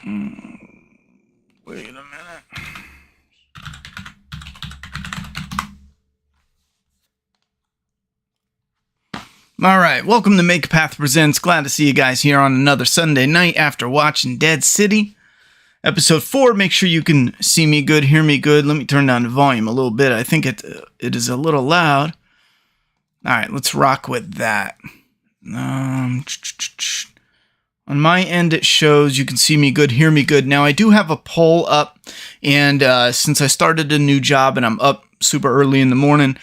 Wait a minute. All right, welcome to Make Path Presents. Glad to see you guys here on another Sunday night after watching Dead City. Episode 4, make sure you can see me good, hear me good. Let me turn down the volume a little bit. I think it is a little loud. All right, let's rock with that. On my end, it shows you can see me good, hear me good. Now, I do have a poll up, and since I started a new job and I'm up super early in the morning,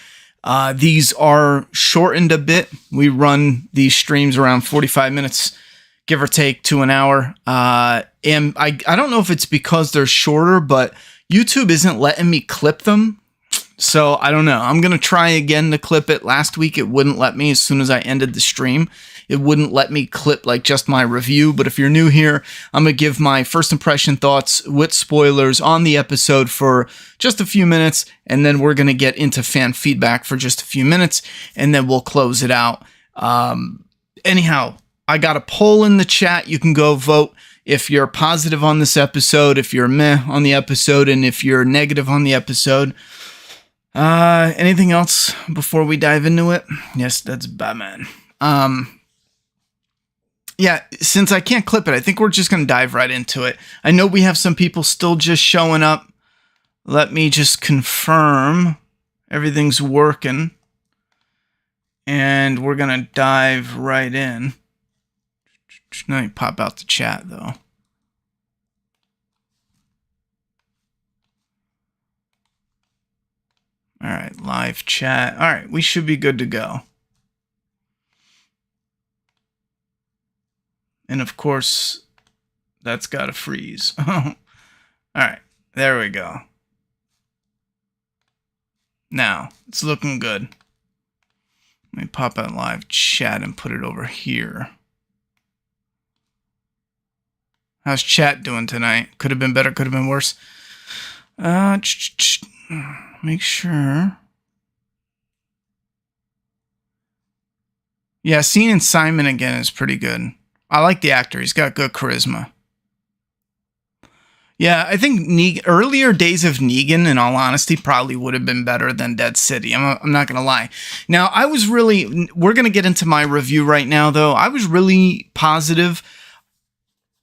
these are shortened a bit. We run these streams around 45 minutes, give or take, to an hour. And I don't know if it's because they're shorter, but YouTube isn't letting me clip them. So I don't know. I'm going to try again to clip it. Last week, it wouldn't let me as soon as I ended the stream. It wouldn't let me clip like just my review. But if you're new here, I'm going to give my first impression thoughts with spoilers on the episode for just a few minutes. And then we're going to get into fan feedback for just a few minutes. And then we'll close it out. Anyhow, I got a poll in the chat. You can go vote if you're positive on this episode, if you're meh on the episode, and if you're negative on the episode. Anything else before we dive into it? Yes, that's Batman. Yeah, since I can't clip it, I think we're just going to dive right into it. I know we have some people still just showing up. Let me just confirm everything's working. And we're going to dive right in. Let me pop out the chat, though. All right, live chat. All right, we should be good to go. And of course, that's got to freeze. All right, there we go. Now, it's looking good. Let me pop out live chat and put it over here. How's chat doing tonight? Could have been better, could have been worse. Make sure. Yeah, seeing Simon again is pretty good. I like the actor. He's got good charisma. Yeah, I think earlier days of Negan, in all honesty, probably would have been better than Dead City. I'm not going to lie. Now, we're going to get into my review right now, though. I was really positive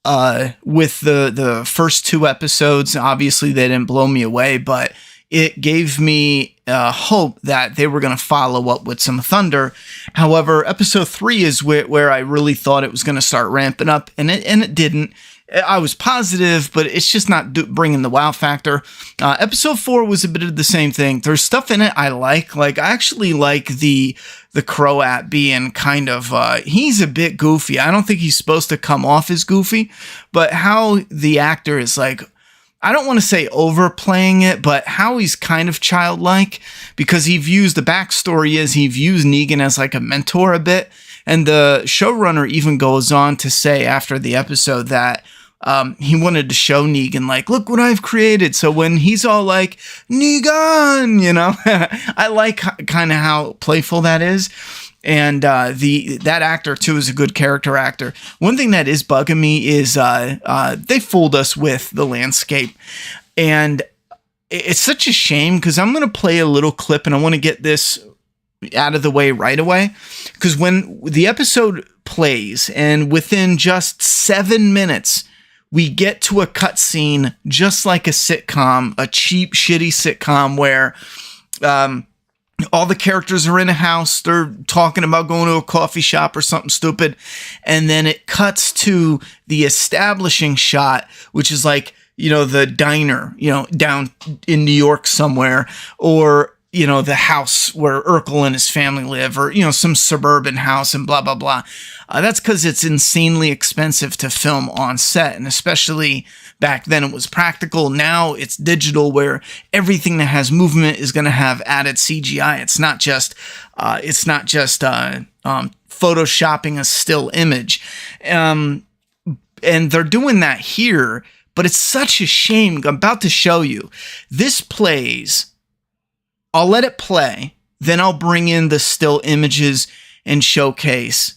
with the first 2 episodes. Obviously, they didn't blow me away, but it gave me hope that they were going to follow up with some thunder. However, episode 3 is where I really thought it was going to start ramping up, and it didn't. I was positive, but it's just not bringing the wow factor. Episode 4 was a bit of the same thing. There's stuff in it I like. Like, I actually like the Croat being kind of, he's a bit goofy. I don't think he's supposed to come off as goofy, but how the actor is like, I don't want to say overplaying it, but how he's kind of childlike, because the backstory is he views Negan as like a mentor a bit. And the showrunner even goes on to say after the episode that he wanted to show Negan, like, look what I've created. So when he's all like, Negan, you know, I like kind of how playful that is. And that actor, too, is a good character actor. One thing that is bugging me is they fooled us with the landscape. And it's such a shame, because I'm going to play a little clip, and I want to get this out of the way right away. Because when the episode plays, and within just 7 minutes, we get to a cutscene just like a sitcom, a cheap, shitty sitcom where all the characters are in a house. They're talking about going to a coffee shop or something stupid. And then it cuts to the establishing shot, which is like, you know, the diner, you know, down in New York somewhere, or, you know, the house where Urkel and his family live, or, you know, some suburban house and blah, blah, blah. That's because it's insanely expensive to film on set. And especially back then it was practical. Now it's digital, where everything that has movement is going to have added CGI. It's not just photoshopping a still image. And they're doing that here, but it's such a shame. I'm about to show you. This plays. I'll let it play, then I'll bring in the still images and showcase.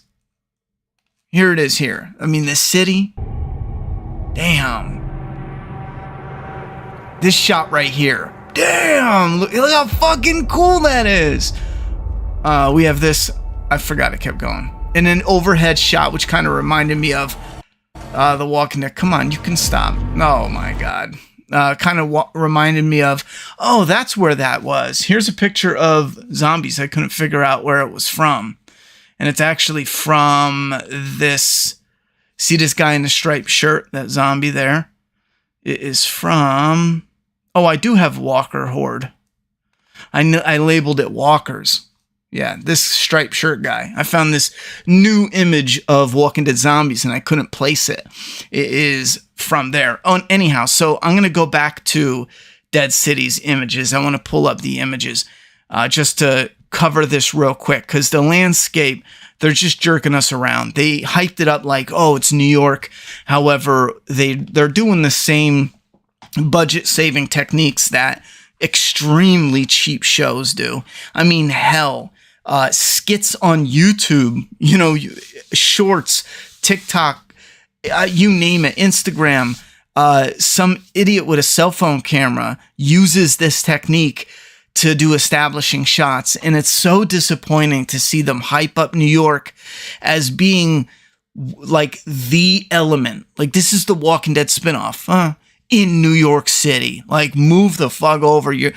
Here it is here. I mean, the city, Damn. This shot right here. Damn. Look how fucking cool that is. We have this. I forgot it kept going. And an overhead shot, which kind of reminded me of The Walking Dead. Come on, you can stop. Oh my God. Kind of reminded me of, oh, that's where that was. Here's a picture of zombies. I couldn't figure out where it was from. And it's actually from this. See this guy in the striped shirt, that zombie there? It is from, oh, I do have Walker Horde. I labeled it Walkers. Yeah, this striped shirt guy. I found this new image of Walking Dead zombies and I couldn't place it. It is from there. Oh, anyhow, so I'm going to go back to Dead City's images. I want to pull up the images just to cover this real quick because the landscape, they're just jerking us around. They hyped it up like, oh, it's New York. However, they're doing the same budget-saving techniques that extremely cheap shows do. I mean, hell, skits on YouTube, shorts, TikTok, you name it, Instagram. Some idiot with a cell phone camera uses this technique to do establishing shots, and it's so disappointing to see them hype up New York as being like the element. Like, this is the Walking Dead spinoff, in New York City. Like, move the fuck over. You're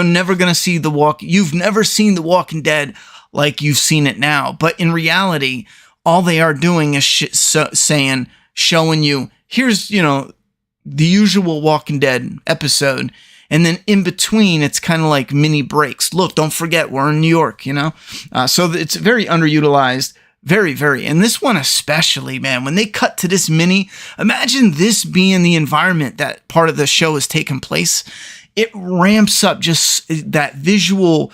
never gonna see you've never seen The Walking Dead like you've seen it now. But in reality, all they are doing is showing you, here's, the usual Walking Dead episode. And then in between, it's kind of like mini breaks. Look, don't forget, we're in New York, So it's very underutilized. Very, very. And this one especially, man, when they cut to this mini, imagine this being the environment that part of the show is taking place. It ramps up just that visual,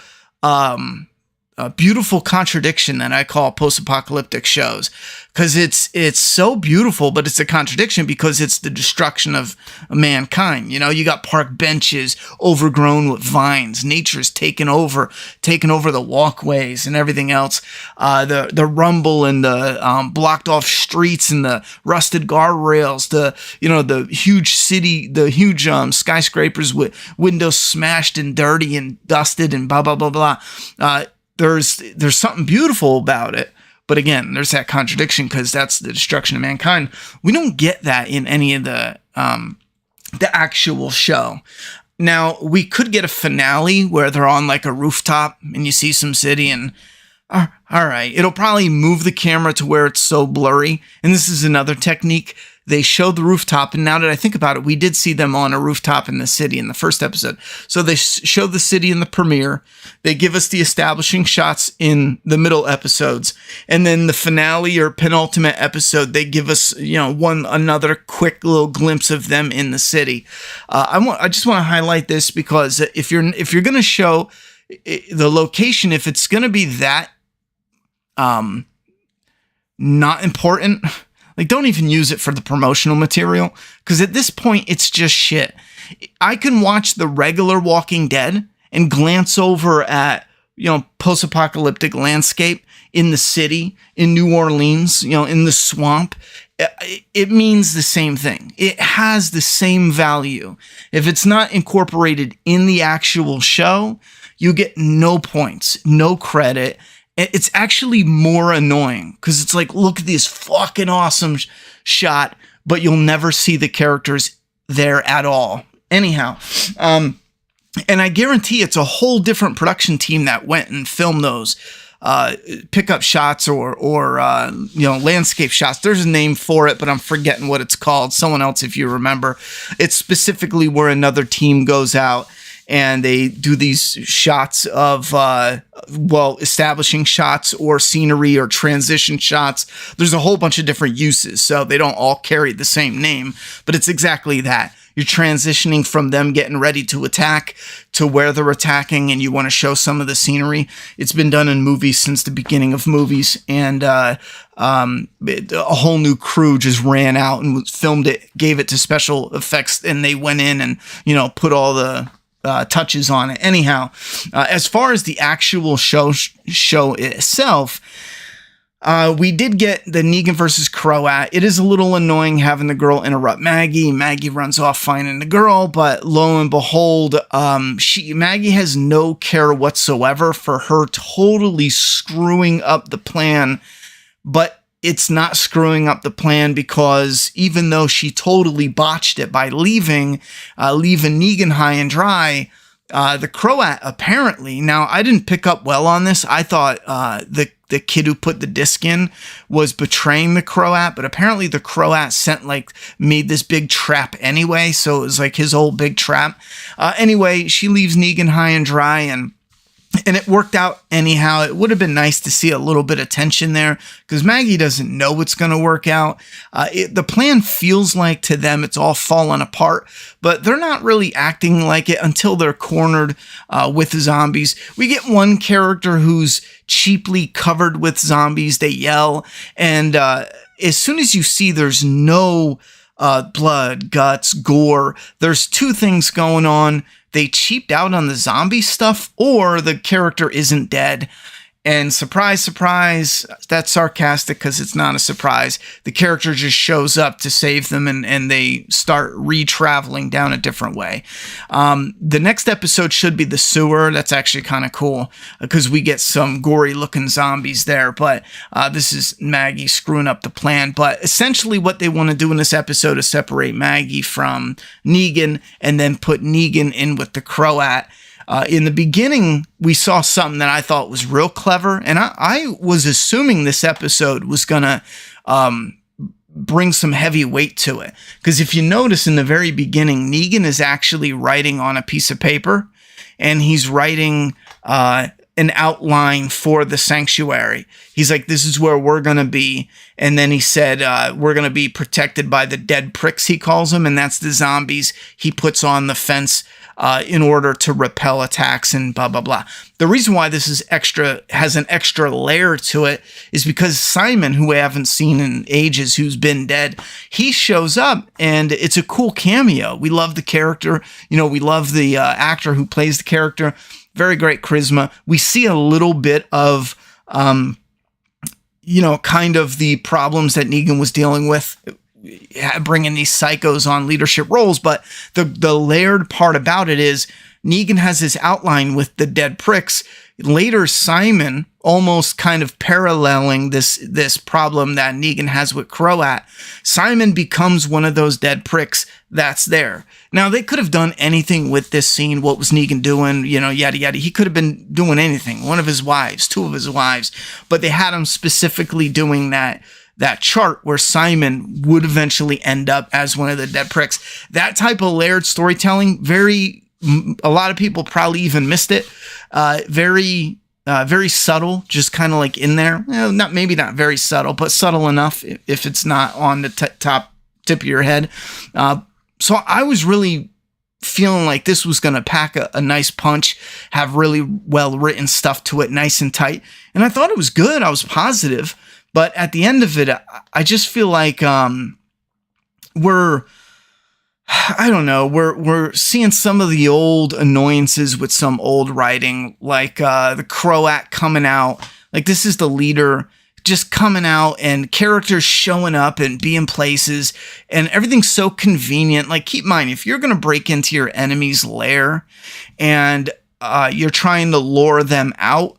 beautiful contradiction that I call post-apocalyptic shows, because it's so beautiful, but it's a contradiction because it's the destruction of mankind. You got park benches overgrown with vines. Nature's taken over the walkways and everything else. The rumble and the blocked off streets and the rusted guardrails. The huge city, the huge skyscrapers with windows smashed and dirty and dusted and blah blah blah blah. There's something beautiful about it. But again, there's that contradiction because that's the destruction of mankind. We don't get that in any of the actual show. Now, we could get a finale where they're on like a rooftop and you see some city and, all right, it'll probably move the camera to where it's so blurry. And this is another technique. They showed the rooftop, and now that I think about it, we did see them on a rooftop in the city in the first episode. So they show the city in the premiere. They give us the establishing shots in the middle episodes, and then the finale or penultimate episode, they give us another quick little glimpse of them in the city. I just want to highlight this because if you're going to show the location, if it's going to be that not important. Like, don't even use it for the promotional material, because at this point, it's just shit. I can watch the regular Walking Dead and glance over at, post-apocalyptic landscape in the city, in New Orleans, in the swamp. It means the same thing. It has the same value. If it's not incorporated in the actual show, you get no points, no credit. It's actually more annoying because it's like, look at this fucking awesome shot, but you'll never see the characters there at all. Anyhow, and I guarantee it's a whole different production team that went and filmed those pickup shots or landscape shots. There's a name for it, but I'm forgetting what it's called. Someone else, if you remember. It's specifically where another team goes out and they do these shots of, establishing shots or scenery or transition shots. There's a whole bunch of different uses, so they don't all carry the same name, but it's exactly that. You're transitioning from them getting ready to attack to where they're attacking, and you want to show some of the scenery. It's been done in movies since the beginning of movies, and a whole new crew just ran out and filmed it, gave it to special effects, and they went in and, put all the touches on it. Anyhow, as far as the actual show itself, We did get the Negan versus Croat. It is a little annoying having the girl interrupt Maggie. Maggie runs off finding the girl, but lo and behold, Maggie has no care whatsoever for her totally screwing up the plan. But it's not screwing up the plan because even though she totally botched it by leaving Negan high and dry, the Croat apparently, now I didn't pick up well on this. I thought the kid who put the disc in was betraying the Croat, but apparently the Croat made this big trap anyway, so it was like his old big trap. Anyway, she leaves Negan high and dry, and it worked out anyhow. It would have been nice to see a little bit of tension there because Maggie doesn't know what's going to work out. The plan feels like to them it's all fallen apart, but they're not really acting like it until they're cornered with the zombies. We get one character who's cheaply covered with zombies. They yell, and as soon as you see there's no blood, guts, gore, there's two things going on. They cheaped out on the zombie stuff, or the character isn't dead. And surprise, surprise, that's sarcastic because it's not a surprise. The character just shows up to save them and they start re-traveling down a different way. The next episode should be the sewer. That's actually kind of cool because we get some gory looking zombies there. But this is Maggie screwing up the plan. But essentially what they want to do in this episode is separate Maggie from Negan and then put Negan in with the Croat. In the beginning, we saw something that I thought was real clever, and I was assuming this episode was going to bring some heavy weight to it. Because if you notice in the very beginning, Negan is actually writing on a piece of paper, and he's writing an outline for the sanctuary. He's like, this is where we're going to be. And then he said, we're going to be protected by the dead pricks, he calls them, and that's the zombies he puts on the fence in order to repel attacks and blah, blah, blah. The reason why this is has an extra layer to it is because Simon, who I haven't seen in ages, who's been dead, he shows up and it's a cool cameo. We love the character. We love the actor who plays the character. Very great charisma. We see a little bit of, kind of the problems that Negan was dealing with, bringing these psychos on leadership roles. But the layered part about it is Negan has his outline with the dead pricks. Later, Simon, almost kind of paralleling this problem that Negan has with Croat, Simon becomes one of those dead pricks that's there. Now, they could have done anything with this scene. What was Negan doing? Yada, yada. He could have been doing anything. One of his wives, two of his wives. But they had him specifically doing that chart where Simon would eventually end up as one of the dead pricks. That type of layered storytelling, a lot of people probably even missed it. Very subtle, just kind of like in there. Maybe not very subtle, but subtle enough if it's not on the top tip of your head. So I was really feeling like this was going to pack a nice punch, have really well written stuff to it, nice and tight. And I thought it was good. I was positive. But at the end of it, I just feel like we're seeing some of the old annoyances with some old writing, like the Croat coming out. Like, this is the leader just coming out and characters showing up and being places and everything's so convenient. Like, keep in mind, if you're going to break into your enemy's lair and you're trying to lure them out,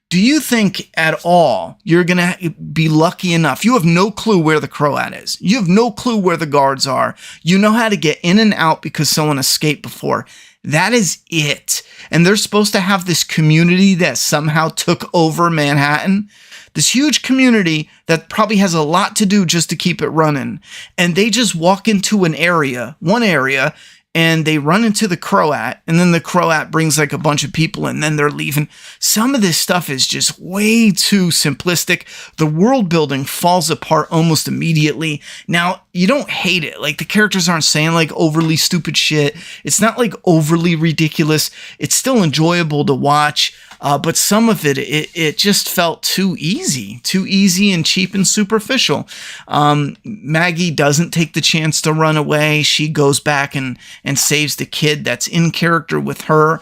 do you think at all you're going to be lucky enough? You have no clue where the Croat is. You have no clue where the guards are. You know how to get in and out because someone escaped before. That is it. And they're supposed to have this community that somehow took over Manhattan. This huge community that probably has a lot to do just to keep it running. And they just walk into one area, and they run into the Croat, and then the Croat brings like a bunch of people, and then they're leaving. Some of this stuff is just way too simplistic. The world building falls apart almost immediately. Now, you don't hate it. Like, the characters aren't saying like overly stupid shit. It's not like overly ridiculous. It's still enjoyable to watch. But some of it just felt too easy and cheap and superficial. Maggie doesn't take the chance to run away. She goes back and saves the kid that's in character with her.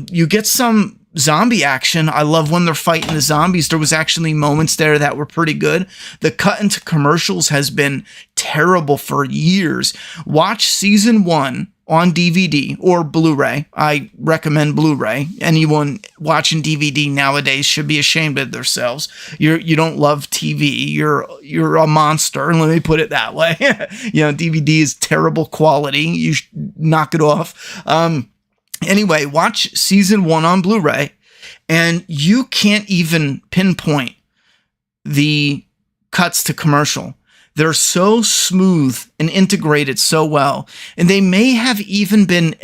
You get some zombie action. I love when they're fighting the zombies. There was actually moments there that were pretty good. The cut into commercials has been terrible for years. Watch season 1 on DVD or Blu-ray. I recommend Blu-ray. Anyone watching DVD nowadays should be ashamed of themselves. You don't love TV. You're a monster. Let me put it that way. DVD is terrible quality. You knock it off. Anyway, watch season 1 on Blu-ray, and you can't even pinpoint the cuts to commercial. They're so smooth and integrated so well, and they may have even been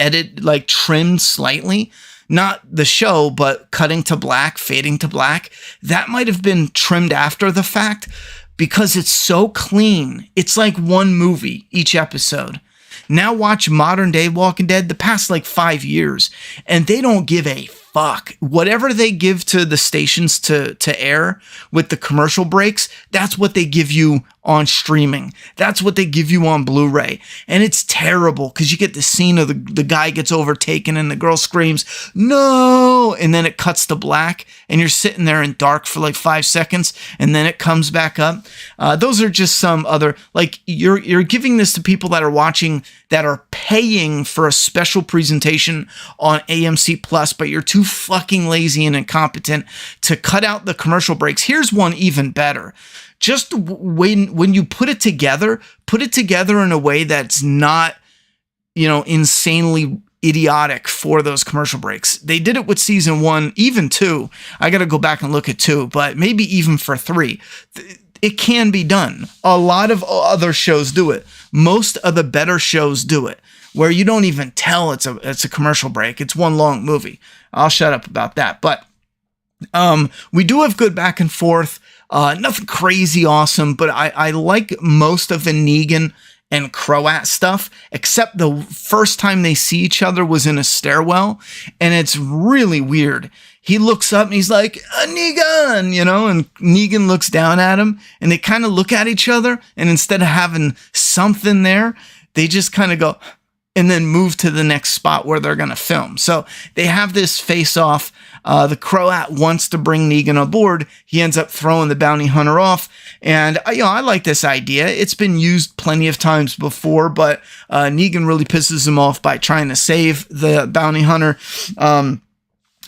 trimmed slightly. Not the show, but cutting to black, fading to black. That might have been trimmed after the fact because it's so clean. It's like one movie each episode. Now watch modern day Walking Dead, the past 5 years, and they don't give a fuck. Whatever they give to the stations to air with the commercial breaks, that's what they give you on streaming. That's what they give you on Blu-ray. And it's terrible because you get the scene of the guy gets overtaken and the girl screams, "No!" And then it cuts to black and you're sitting there in dark for 5 seconds and then it comes back up. Those are just some other, you're giving this to people that are watching, that are paying for a special presentation on AMC Plus, but you're too fucking lazy and incompetent to cut out the commercial breaks. Here's one even better. Just when you put it together in a way that's not, insanely idiotic for those commercial breaks. They did it with season 1, even 2. I got to go back and look at 2, but maybe even for 3. It can be done. A lot of other shows do it. Most of the better shows do it, where you don't even tell it's a commercial break. It's one long movie. I'll shut up about that. But we do have good back and forth. Nothing crazy awesome, but I like most of the Negan and Croat stuff, except the first time they see each other was in a stairwell, and it's really weird. He looks up and he's like, "Negan," and Negan looks down at him, and they kind of look at each other, and instead of having something there, they just kind of go and then move to the next spot where they're going to film. So they have this face-off. The Croat wants to bring Negan aboard. He ends up throwing the bounty hunter off. And, I like this idea. It's been used plenty of times before, but Negan really pisses him off by trying to save the bounty hunter.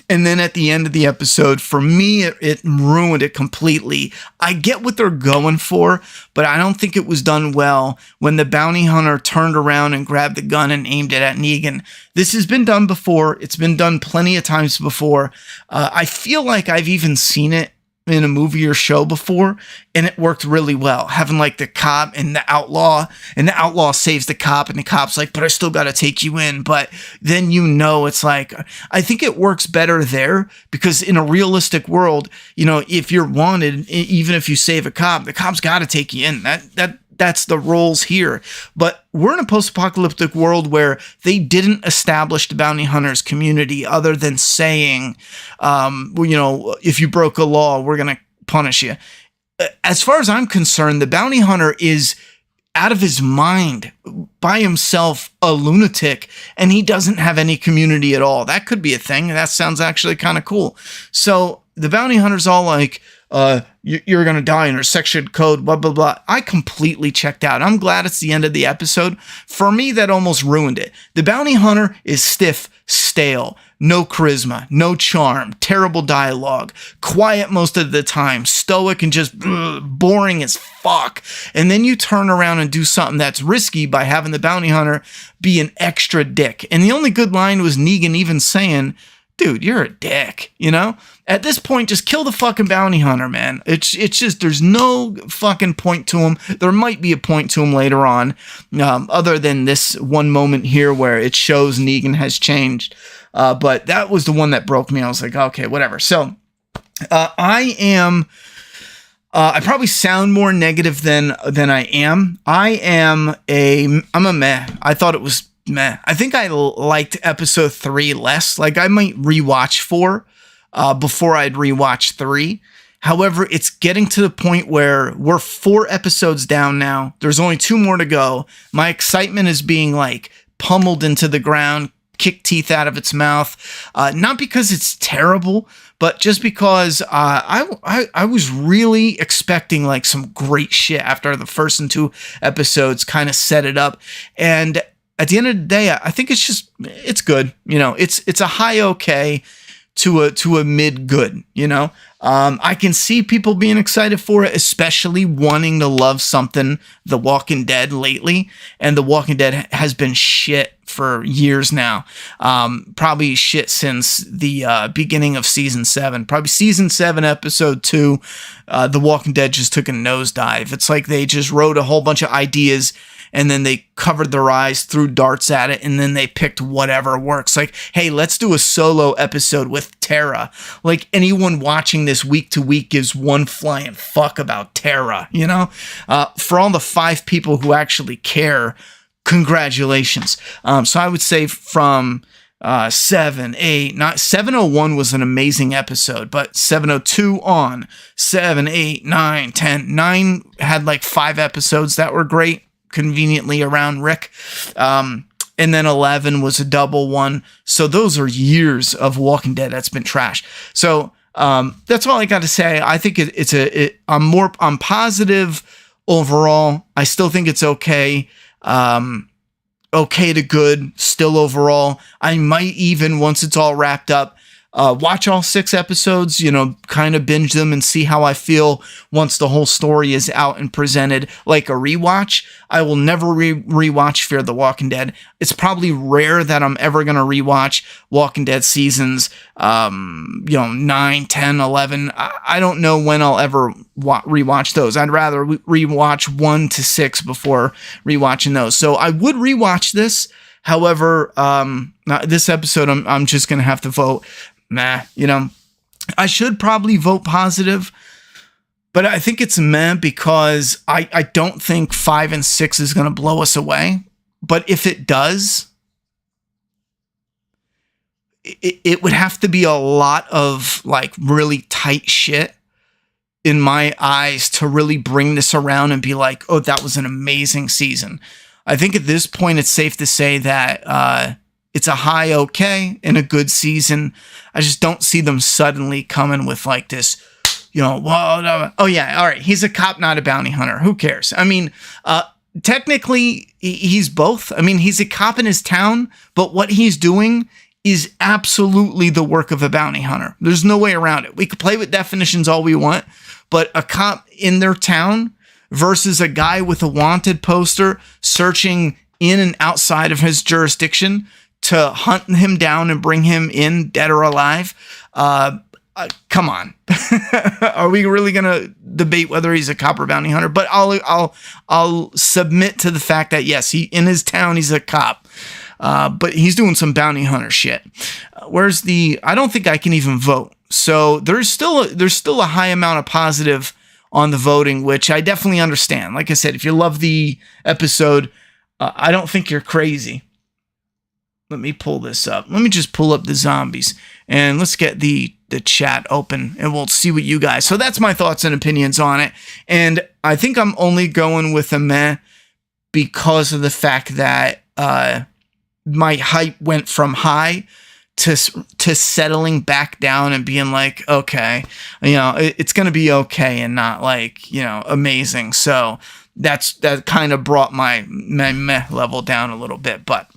And then at the end of the episode, for me, it ruined it completely. I get what they're going for, but I don't think it was done well when the bounty hunter turned around and grabbed the gun and aimed it at Negan. This has been done before. It's been done plenty of times before. I feel like I've even seen it in a movie or show before, and it worked really well. Having the cop and the outlaw saves the cop, and the cop's like, "But I still got to take you in." But then it's I think it works better there because in a realistic world, if you're wanted, even if you save a cop, the cop's got to take you in. That's the roles here. But we're in a post-apocalyptic world where they didn't establish the bounty hunters community other than saying, if you broke a law, we're going to punish you. As far as I'm concerned, the bounty hunter is out of his mind, by himself, a lunatic, and he doesn't have any community at all. That could be a thing. That sounds actually kind of cool. So the bounty hunter's all like, you're going to die under section code, blah, blah, blah. I completely checked out. I'm glad it's the end of the episode. For me, that almost ruined it. The bounty hunter is stiff, stale, no charisma, no charm, terrible dialogue, quiet most of the time, stoic and just boring as fuck. And then you turn around and do something that's risky by having the bounty hunter be an extra dick. And the only good line was Negan even saying, "Dude, you're a dick," At this point, just kill the fucking bounty hunter, man. It's just, there's no fucking point to him. There might be a point to him later on, other than this one moment here where it shows Negan has changed. But that was the one that broke me. I was like, okay, whatever. So, I probably sound more negative than I am. I'm a meh. I thought it was meh. I think I liked episode 3 less. I might rewatch 4 before I'd rewatch 3. However, it's getting to the point where we're 4 episodes down now. There's only 2 more to go. My excitement is being pummeled into the ground, kick teeth out of its mouth. Not because it's terrible, but just because I was really expecting like some great shit after the first and 2 episodes kind of set it up. And at the end of the day, I think it's good. You know, it's a high okay to a mid good, you know. I can see people being excited for it, especially wanting to love something The Walking Dead lately. And The Walking Dead has been shit for years now. Probably shit since the beginning of season 7. Probably season 7, episode 2, The Walking Dead just took a nosedive. It's like they just wrote a whole bunch of ideas and then they covered their eyes, threw darts at it, and then they picked whatever works. Like, hey, let's do a solo episode with Tara. Like, anyone watching this week to week gives one flying fuck about Tara, you know? For all the 5 people who actually care, congratulations. So I would say from 7, 8, 9, 701 was an amazing episode, but 702 on, 7, 8, 9, 10, 9 had like 5 episodes that were great, conveniently around Rick. And then 11 was a double one. So those are years of Walking Dead that's been trashed. So that's all I got to say. I think I'm positive overall. I still think it's okay. Okay to good still overall. I might even, once it's all wrapped up, watch all 6 episodes, you know, kind of binge them and see how I feel once the whole story is out and presented like a rewatch. I will never rewatch Fear the Walking Dead. It's probably rare that I'm ever going to rewatch Walking Dead seasons, 9, 10, 11. I don't know when I'll ever rewatch those. I'd rather rewatch 1 to 6 before rewatching those. So I would rewatch this. However, this episode, I'm just going to have to vote. Meh, you know, I should probably vote positive, but I think it's meh because I don't think 5 and 6 is going to blow us away. But if it does, it would have to be a lot of like really tight shit in my eyes to really bring this around and be like, oh, that was an amazing season. I think at this point, it's safe to say that it's a high okay and a good season. I just don't see them suddenly coming with like this, you know, oh yeah, all right, he's a cop, not a bounty hunter. Who cares? I mean, technically, he's both. I mean, he's a cop in his town, but what he's doing is absolutely the work of a bounty hunter. There's no way around it. We could play with definitions all we want, but a cop in their town versus a guy with a wanted poster searching in and outside of his jurisdiction to hunt him down and bring him in dead or alive. Come on. Are we really going to debate whether he's a cop or bounty hunter? But I'll submit to the fact that yes, in his town, he's a cop. But he's doing some bounty hunter shit. I don't think I can even vote. So there's still a high amount of positive on the voting, which I definitely understand. Like I said, if you love the episode, I don't think you're crazy. Let me pull this up. Let me just pull up the zombies and let's get the chat open and we'll see what you guys. So that's my thoughts and opinions on it. And I think I'm only going with a meh because of the fact that my hype went from high to settling back down and being like, okay, you know, it's going to be okay and not like, you know, amazing. So that kind of brought my meh level down a little bit, but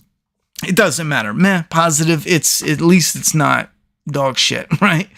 it doesn't matter. Meh, positive. At least it's not dog shit, right?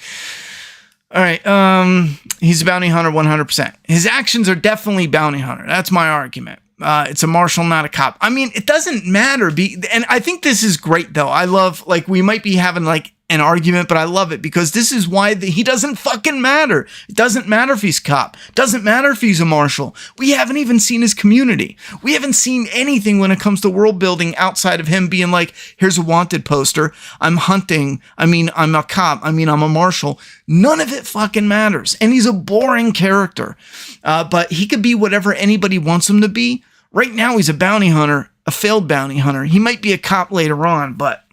All right. He's a bounty hunter 100%. His actions are definitely bounty hunter. That's my argument. It's a marshal, not a cop. I mean, it doesn't matter. And I think this is great, though. I love, like, we might be having, like, an argument, but I love it because this is why he doesn't fucking matter. It doesn't matter if he's cop. It doesn't matter if he's a marshal. We haven't even seen his community. We haven't seen anything when it comes to world building outside of him being like, here's a wanted poster. I'm hunting. I mean, I'm a cop. I mean, I'm a marshal. None of it fucking matters. And he's a boring character. But he could be whatever anybody wants him to be. Right now, he's a bounty hunter, a failed bounty hunter. He might be a cop later on, but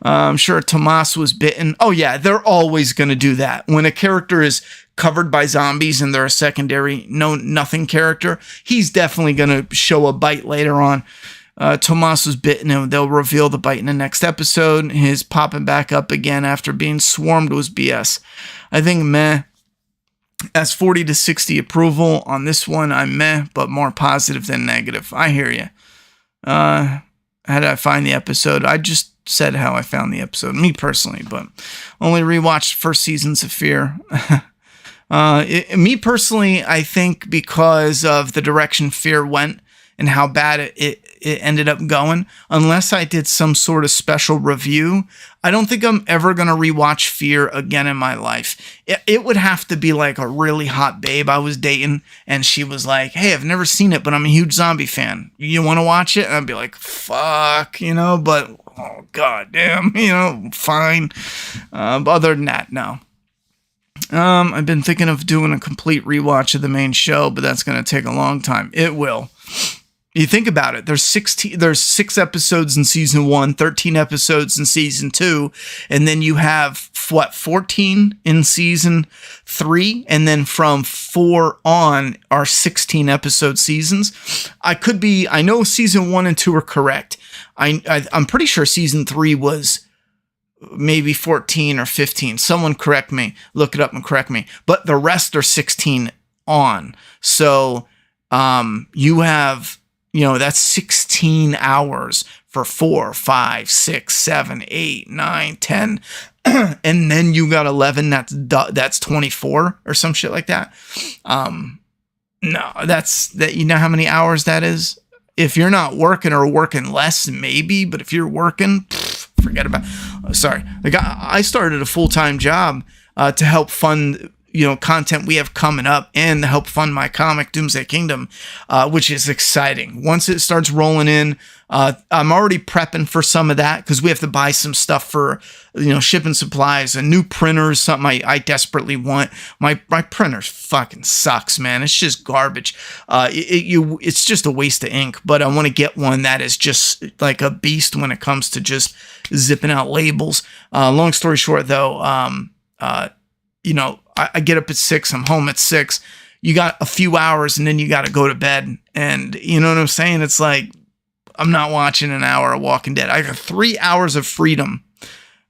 I'm sure Tomas was bitten. Oh, yeah, they're always going to do that. When a character is covered by zombies and they're a secondary, nothing character, he's definitely going to show a bite later on. Tomas was bitten, and they'll reveal the bite in the next episode. His popping back up again after being swarmed was BS. I think meh. As 40 to 60 approval on this one, I'm meh, but more positive than negative. I hear you. How did I find the episode? I just said how I found the episode, me personally, but only rewatched first seasons of Fear. Me personally, I think because of the direction Fear went and how bad it ended up going, unless I did some sort of special review, I don't think I'm ever going to rewatch Fear again in my life. It would have to be like a really hot babe I was dating, and she was like, hey, I've never seen it, but I'm a huge zombie fan. You want to watch it? And I'd be like, fuck, but oh, goddamn, fine. But other than that, no. I've been thinking of doing a complete rewatch of the main show, but that's going to take a long time. It will. You think about it. There's 6 episodes in season 1, 13 episodes in season 2, and then you have 14 in season 3, and then from 4 on are 16 episode seasons. I know season 1 and 2 are correct. I'm pretty sure season 3 was maybe 14 or 15. Someone correct me. Look it up and correct me. But the rest are 16 on. So you have, that's 16 hours for 4, 5, 6, 7, 8, 9, 10. And then you got 11. That's 24 or some shit like that. No, that's that. You know how many hours that is? If you're not working or working less, maybe. But if you're working, forget about it. Sorry. I started a full-time job to help fund, content we have coming up and to help fund my comic, Doomsday Kingdom, which is exciting. Once it starts rolling in, I'm already prepping for some of that because we have to buy some stuff for, shipping supplies, a new printer is something I desperately want. My printer fucking sucks, man. It's just garbage. It's just a waste of ink, but I want to get one that is just like a beast when it comes to just zipping out labels. Long story short, though, I get up at 6, I'm home at 6. You got a few hours and then you got to go to bed. And you know what I'm saying? It's like, I'm not watching an hour of Walking Dead. I got 3 hours of freedom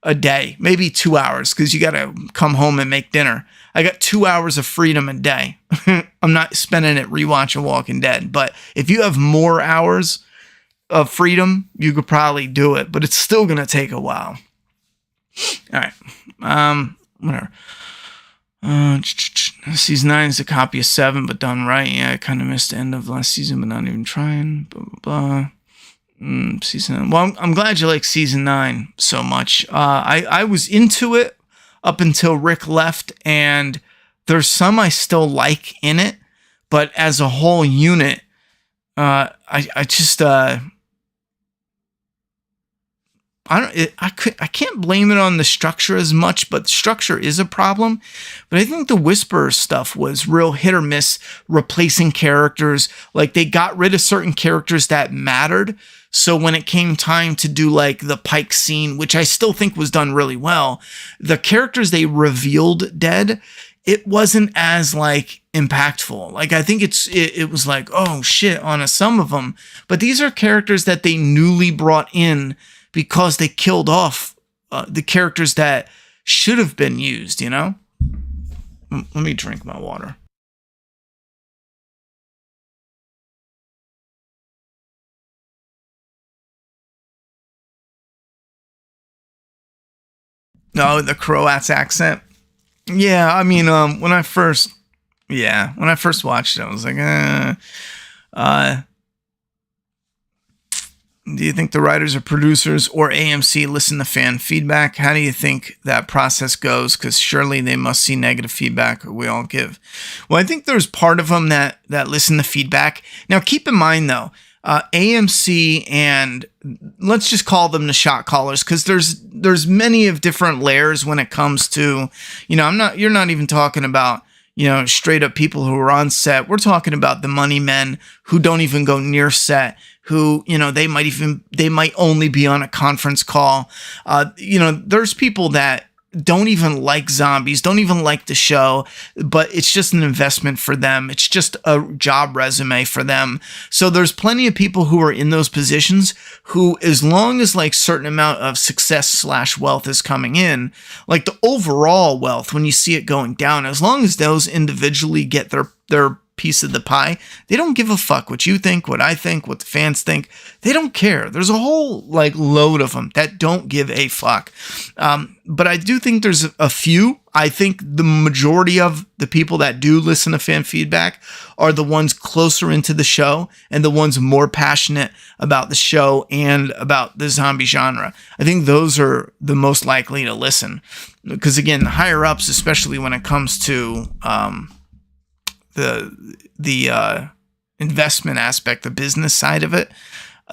a day, maybe 2 hours, because you got to come home and make dinner. I got 2 hours of freedom a day. I'm not spending it rewatching Walking Dead. But if you have more hours of freedom, you could probably do it, but it's still going to take a while. All right. Whatever. Season 9 is a copy of 7, but done right. Yeah, I kind of missed the end of last season, but not even trying. Blah, blah, blah. Season 9. Well, I'm glad you like season 9 so much. I was into it up until Rick left, and there's some I still like in it, but as a whole unit, I can't blame it on the structure as much, but the structure is a problem. But I think the Whisperer stuff was real hit or miss, replacing characters. Like, they got rid of certain characters that mattered. So when it came time to do like the Pike scene, which I still think was done really well, the characters they revealed dead, it wasn't as like impactful. Like, I think it was like, oh shit, on some of them. But these are characters that they newly brought in because they killed off the characters that should have been used, Let me drink my water. No, the Croats accent. Yeah, I mean, when I first watched it, I was like, do you think the writers or producers or AMC listen to fan feedback? How do you think that process goes? Because surely they must see negative feedback we all give. Well, I think there's part of them that listen to feedback. Now, keep in mind, though, AMC and let's just call them the shot callers, because there's many of different layers when it comes to, you're not even talking about, straight up people who are on set. We're talking about the money men who don't even go near set, who, they might only be on a conference call. There's people that don't even like zombies, don't even like the show, but it's just an investment for them. It's just a job resume for them. So there's plenty of people who are in those positions who, as long as like certain amount of success / wealth is coming in, like the overall wealth, when you see it going down, as long as those individually get their piece of the pie, they don't give a fuck what you think, what I think, what the fans think. They don't care. There's a whole like load of them that don't give a fuck. But I do think there's a few. I think the majority of the people that do listen to fan feedback are the ones closer into the show and the ones more passionate about the show and about the zombie genre. I think those are the most likely to listen, because again, the higher ups, especially when it comes to the investment aspect, the business side of it,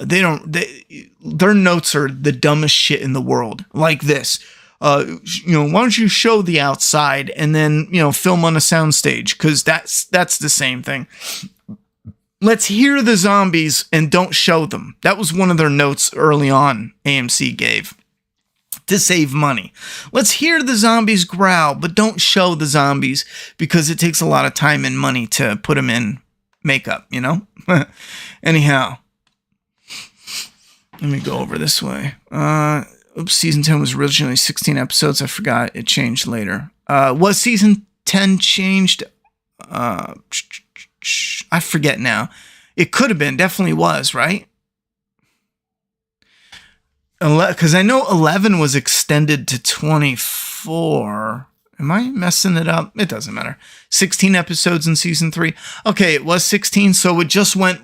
their notes are the dumbest shit in the world. Like this, why don't you show the outside and then, film on a soundstage? Cause that's the same thing. Let's hear the zombies and don't show them. That was one of their notes early on AMC gave to save money. Let's hear the zombies growl, but don't show the zombies because it takes a lot of time and money to put them in makeup, Anyhow, let me go over this way. Season 10 was originally 16 episodes. I forgot. It changed later. Was season 10 changed? I forget now. It could have been. Definitely was, right? Because I know 11 was extended to 24. Am I messing it up? It doesn't matter. 16 episodes in season 3. Okay, it was 16, so it just went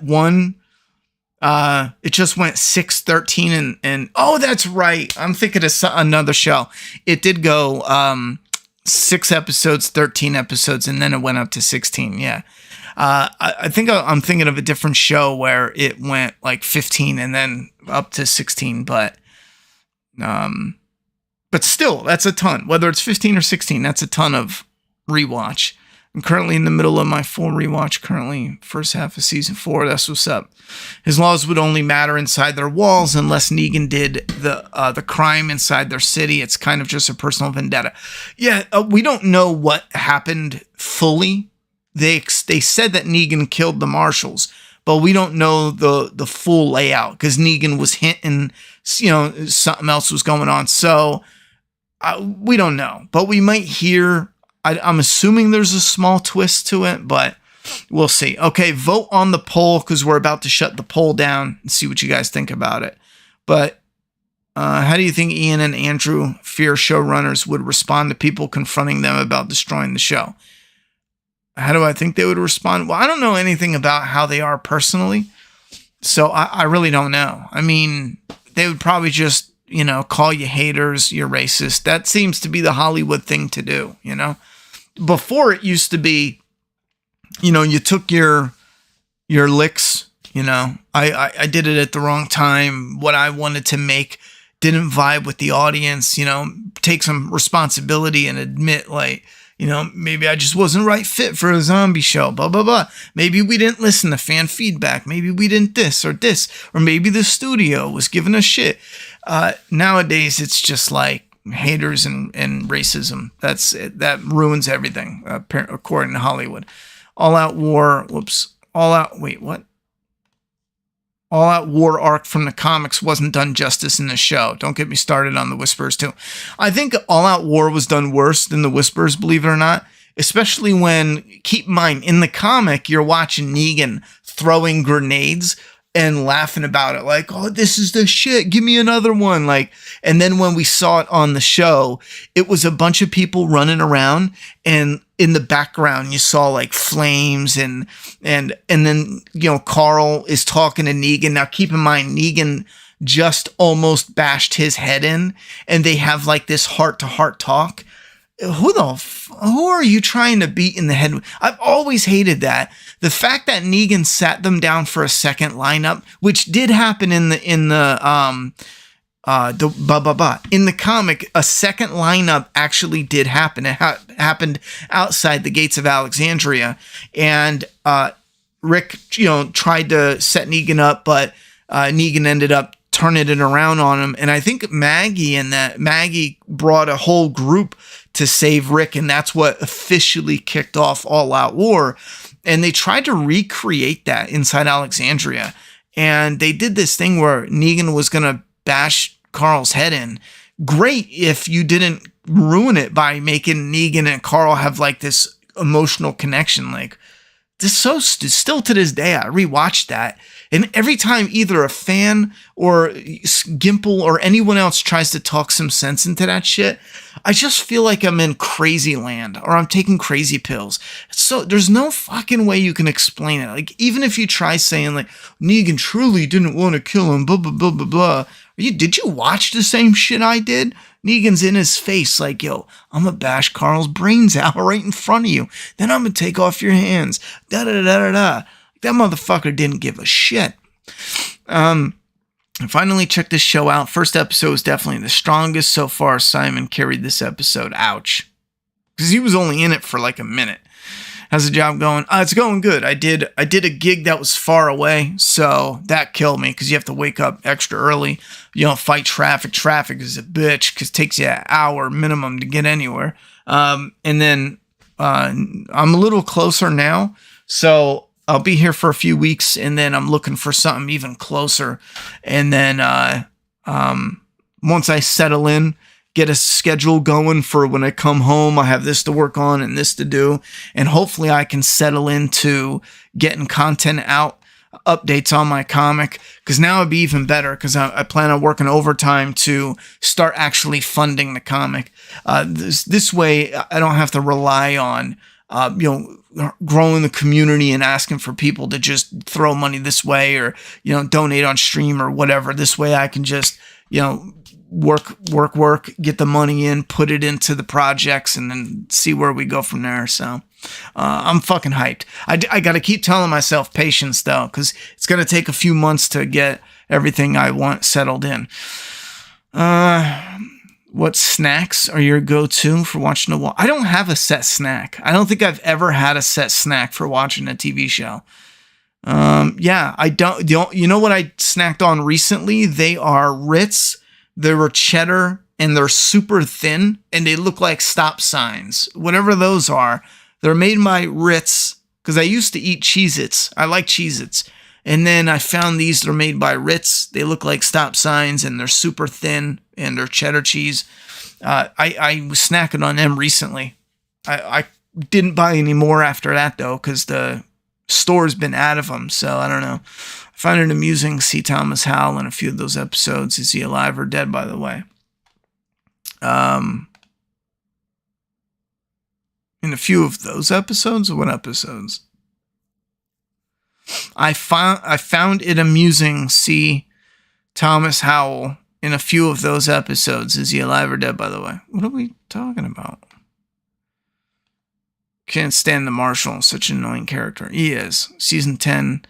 6, 13, and oh, that's right. I'm thinking of another show. It did go 6 episodes, 13 episodes, and then it went up to 16. Yeah. I think I'm thinking of a different show where it went like 15 and then up to 16, but still, that's a ton. Whether it's 15 or 16, that's a ton of rewatch. I'm currently in the middle of my full rewatch, currently first half of season 4. That's what's up. His laws would only matter inside their walls unless Negan did the crime inside their city. It's kind of just a personal vendetta. Yeah, we don't know what happened fully. They said that Negan killed the marshals, but we don't know the full layout because Negan was hinting, something else was going on. So we don't know, but we might hear. I'm assuming there's a small twist to it, but we'll see. Okay, vote on the poll because we're about to shut the poll down and see what you guys think about it. But how do you think Ian and Andrew, Fear showrunners, would respond to people confronting them about destroying the show? How do I think they would respond? Well, I don't know anything about how they are personally, so I really don't know. I mean, they would probably just, call you haters, you're racist. That seems to be the Hollywood thing to do, Before it used to be, you took your licks, I did it at the wrong time. What I wanted to make didn't vibe with the audience, take some responsibility and admit, like, maybe I just wasn't right fit for a zombie show, blah, blah, blah. Maybe we didn't listen to fan feedback. Maybe we didn't this, or maybe the studio was giving us shit. Nowadays, it's just like haters and racism. That ruins everything, according to Hollywood. All Out War arc from the comics wasn't done justice in the show. Don't get me started on the Whispers too. I think All Out War was done worse than the Whispers, believe it or not. Especially when, keep in mind, in the comic, you're watching Negan throwing grenades and laughing about it, like, oh, this is the shit, give me another one. Like, and then when we saw it on the show, it was a bunch of people running around, and in the background you saw like flames and then Carl is talking to Negan. Now keep in mind, Negan just almost bashed his head in, and they have like this heart-to-heart talk. Who are you trying to beat in the head? I've always hated that. The fact that Negan sat them down for a second lineup, which did happen in the comic, a second lineup actually did happen. It happened outside the gates of Alexandria, and Rick, tried to set Negan up, but Negan ended up turning it around on him. And I think Maggie brought a whole group to save Rick, and that's what officially kicked off All Out War. And they tried to recreate that inside Alexandria. And they did this thing where Negan was going to bash Carl's head in. Great if you didn't ruin it by making Negan and Carl have like this emotional connection. Like, this still to this day, I rewatched that. And every time either a fan or Gimple or anyone else tries to talk some sense into that shit, I just feel like I'm in crazy land or I'm taking crazy pills. So there's no fucking way you can explain it. Like, even if you try saying like, Negan truly didn't want to kill him, blah, blah, blah, blah, blah. Did you watch the same shit I did? Negan's in his face like, yo, I'm gonna bash Carl's brains out right in front of you. Then I'm gonna take off your hands. Da-da-da-da-da. That motherfucker didn't give a shit. I finally checked this show out. First episode was definitely the strongest so far. Simon carried this episode. Ouch. Because he was only in it for like a minute. How's the job going? It's going good. I did a gig that was far away, so that killed me because you have to wake up extra early. You don't fight traffic. Traffic is a bitch because it takes you an hour minimum to get anywhere. And then I'm a little closer now, so I'll be here for a few weeks, and then I'm looking for something even closer. And then once I settle in, get a schedule going for when I come home, I have this to work on and this to do. And hopefully I can settle into getting content out, updates on my comic, because now it'd be even better because I plan on working overtime to start actually funding the comic. This way I don't have to rely on, growing the community and asking for people to just throw money this way or, donate on stream or whatever. This way I can just, work, get the money in, put it into the projects, and then see where we go from there. So I'm fucking hyped. I got to keep telling myself patience, though, because it's going to take a few months to get everything I want settled in. What snacks are your go-to for watching a wall? I don't have a set snack. I don't think I've ever had a set snack for watching a TV show. I don't. You know what I snacked on recently? They are Ritz. They were cheddar and they're super thin and they look like stop signs. Whatever those are, they're made by Ritz because I used to eat Cheez-Its. I like Cheez-Its. And then I found these, they're made by Ritz. They look like stop signs and they're super thin and they're cheddar cheese. I was snacking on them recently. I didn't buy any more after that though because the store's been out of them. So I don't know. I find it amusing to see Thomas Howell in a few of those episodes. Is he alive or dead, by the way? In a few of those episodes? What episodes? I found it amusing to see Thomas Howell in a few of those episodes. Is he alive or dead, by the way? What are we talking about? Can't stand the Marshal. Such an annoying character. He is. Season 10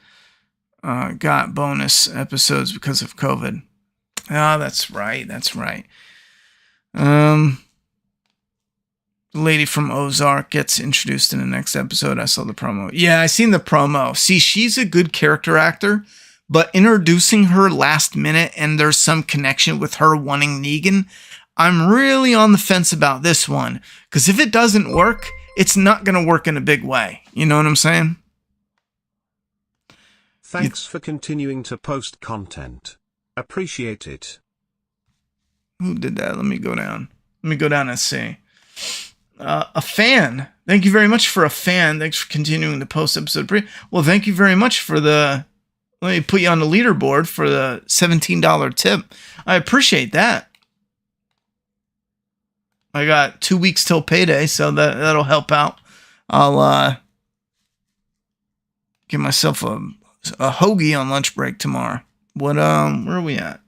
got bonus episodes because of COVID. Oh, that's right. The lady from Ozark gets introduced in the next episode. I saw the promo. Yeah, I seen the promo. See, she's a good character actor, but introducing her last minute and there's some connection with her wanting Negan, I'm really on the fence about this one. Because if it doesn't work, it's not going to work in a big way. You know what I'm saying? Thanks for continuing to post content. Appreciate it. Who did that? Let me go down and see. A fan. Thank you very much for a fan. Thanks for continuing to post episode 3. Well, thank you very much for let me put you on the leaderboard for the $17 tip. I appreciate that. I got 2 weeks till payday, so that'll help out. I'll give myself a hoagie on lunch break tomorrow. Where are we at?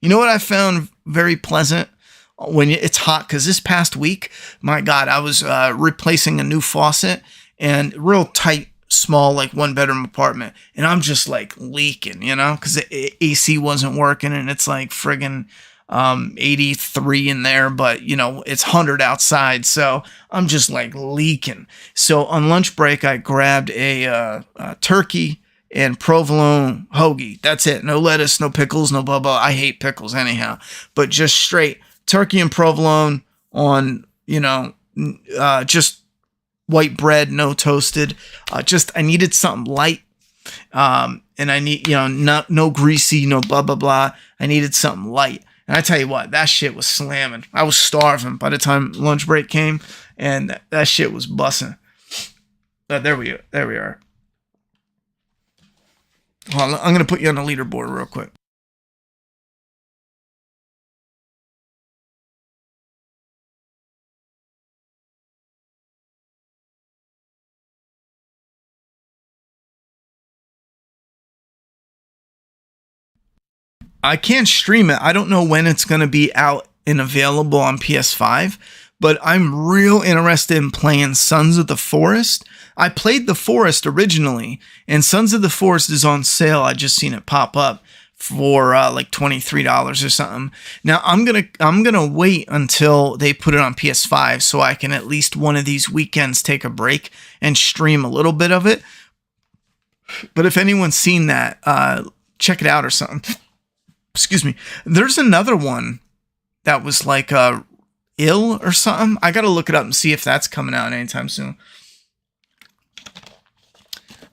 You know what I found very pleasant when it's hot? Because this past week, my God, I was replacing a new faucet and real tight, small, like 1-bedroom apartment. And I'm just like leaking, because the AC wasn't working and it's like friggin' 83 in there, but it's 100 outside. So I'm just like leaking. So on lunch break, I grabbed a turkey and provolone hoagie. That's it. No lettuce, no pickles, no blah blah. I hate pickles anyhow. But just straight turkey and provolone on, just white bread, no toasted. I needed something light. And I need, no greasy, no blah blah blah. I needed something light. And I tell you what, that shit was slamming. I was starving by the time lunch break came, and that shit was bussing. There we are. Hold on, I'm gonna put you on the leaderboard real quick. I can't stream it. I don't know when it's going to be out and available on PS5, but I'm real interested in playing Sons of the Forest. I played The Forest originally, and Sons of the Forest is on sale. I just seen it pop up for like $23 or something. Now I'm gonna wait until they put it on PS5 so I can at least one of these weekends take a break and stream a little bit of it. But if anyone's seen that, check it out or something. Excuse me. There's another one that was like ill or something. I gotta look it up and see if that's coming out anytime soon.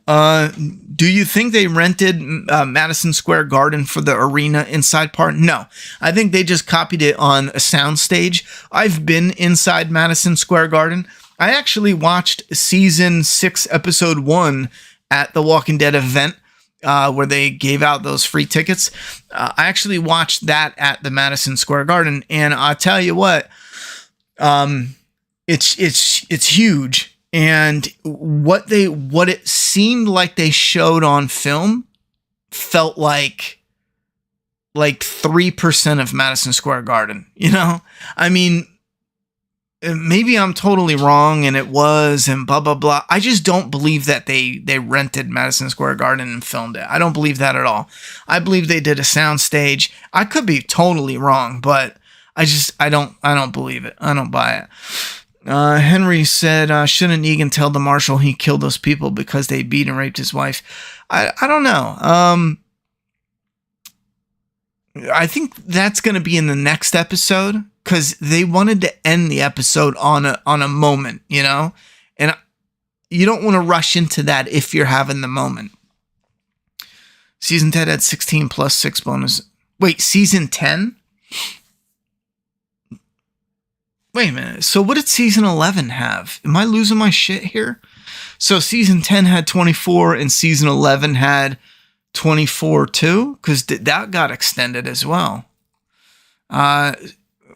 Do you think they rented Madison Square Garden for the arena inside part? No. I think they just copied it on a soundstage. I've been inside Madison Square Garden. I actually watched season 6, episode 1 at the Walking Dead event. Where they gave out those free tickets. I actually watched that at the Madison Square Garden, and I'll tell you what, it's huge. And what it seemed like they showed on film felt like 3% of Madison Square Garden. I mean, maybe I'm totally wrong and it was and blah blah blah. I just don't believe that they rented Madison Square Garden and filmed it. I don't believe that at all. I believe they did a sound stage. I could be totally wrong, but I don't believe it. I don't buy it. Henry said, shouldn't Negan tell the marshal he killed those people because they beat and raped his wife? I don't know. I think that's going to be in the next episode, because they wanted to end the episode on a moment, and you don't want to rush into that if you're having the moment. Season 10 had 16 plus 6 bonus. Wait, season 10? Wait a minute. So what did season 11 have? Am I losing my shit here? So season 10 had 24 and season 11 had 24 too? Because that got extended as well.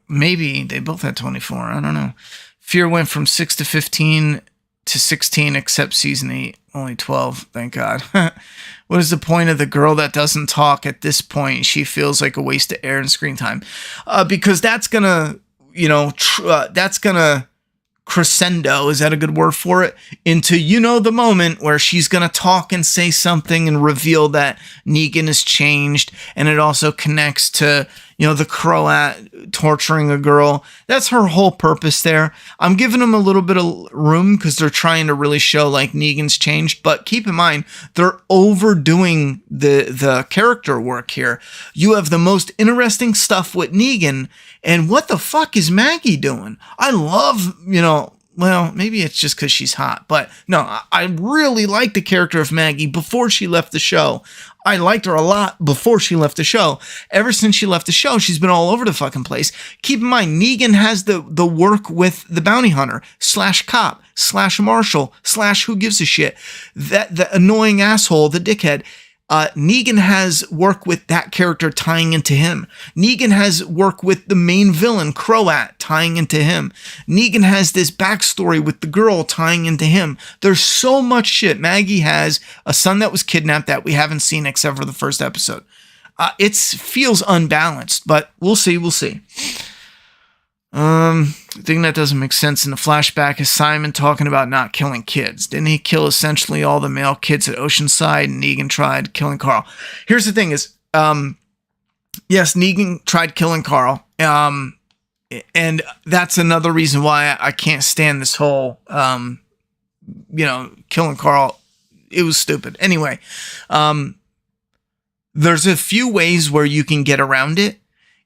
Maybe they both had 24. I don't know. Fear went from 6 to 15 to 16, except season 8. Only 12. Thank God. What is the point of the girl that doesn't talk at this point? She feels like a waste of air and screen time. Because that's going to, that's going to crescendo, is that a good word for it, into the moment where she's gonna talk and say something and reveal that Negan has changed, and it also connects to the Croat torturing a girl. That's her whole purpose there. I'm giving them a little bit of room because they're trying to really show like Negan's changed, but keep in mind they're overdoing the character work here. You have the most interesting stuff with Negan, and what the fuck is Maggie doing? I love, well, maybe it's just because she's hot, but no, I really like the character of Maggie before she left the show. I liked her a lot before she left the show. Ever since she left the show, she's been all over the fucking place. Keep in mind, Negan has the work with the bounty hunter / cop / marshal / who gives a shit. The annoying asshole, the dickhead. Negan has work with that character tying into him. Negan has work with the main villain, Croat, tying into him. Negan has this backstory with the girl tying into him. There's so much shit. Maggie has a son that was kidnapped that we haven't seen except for the first episode. It feels unbalanced, but we'll see. The thing that doesn't make sense in the flashback is Simon talking about not killing kids. Didn't he kill essentially all the male kids at Oceanside, and Negan tried killing Carl? Here's the thing is, yes, Negan tried killing Carl. And that's another reason why I can't stand this whole, killing Carl was stupid. Anyway, there's a few ways where you can get around it.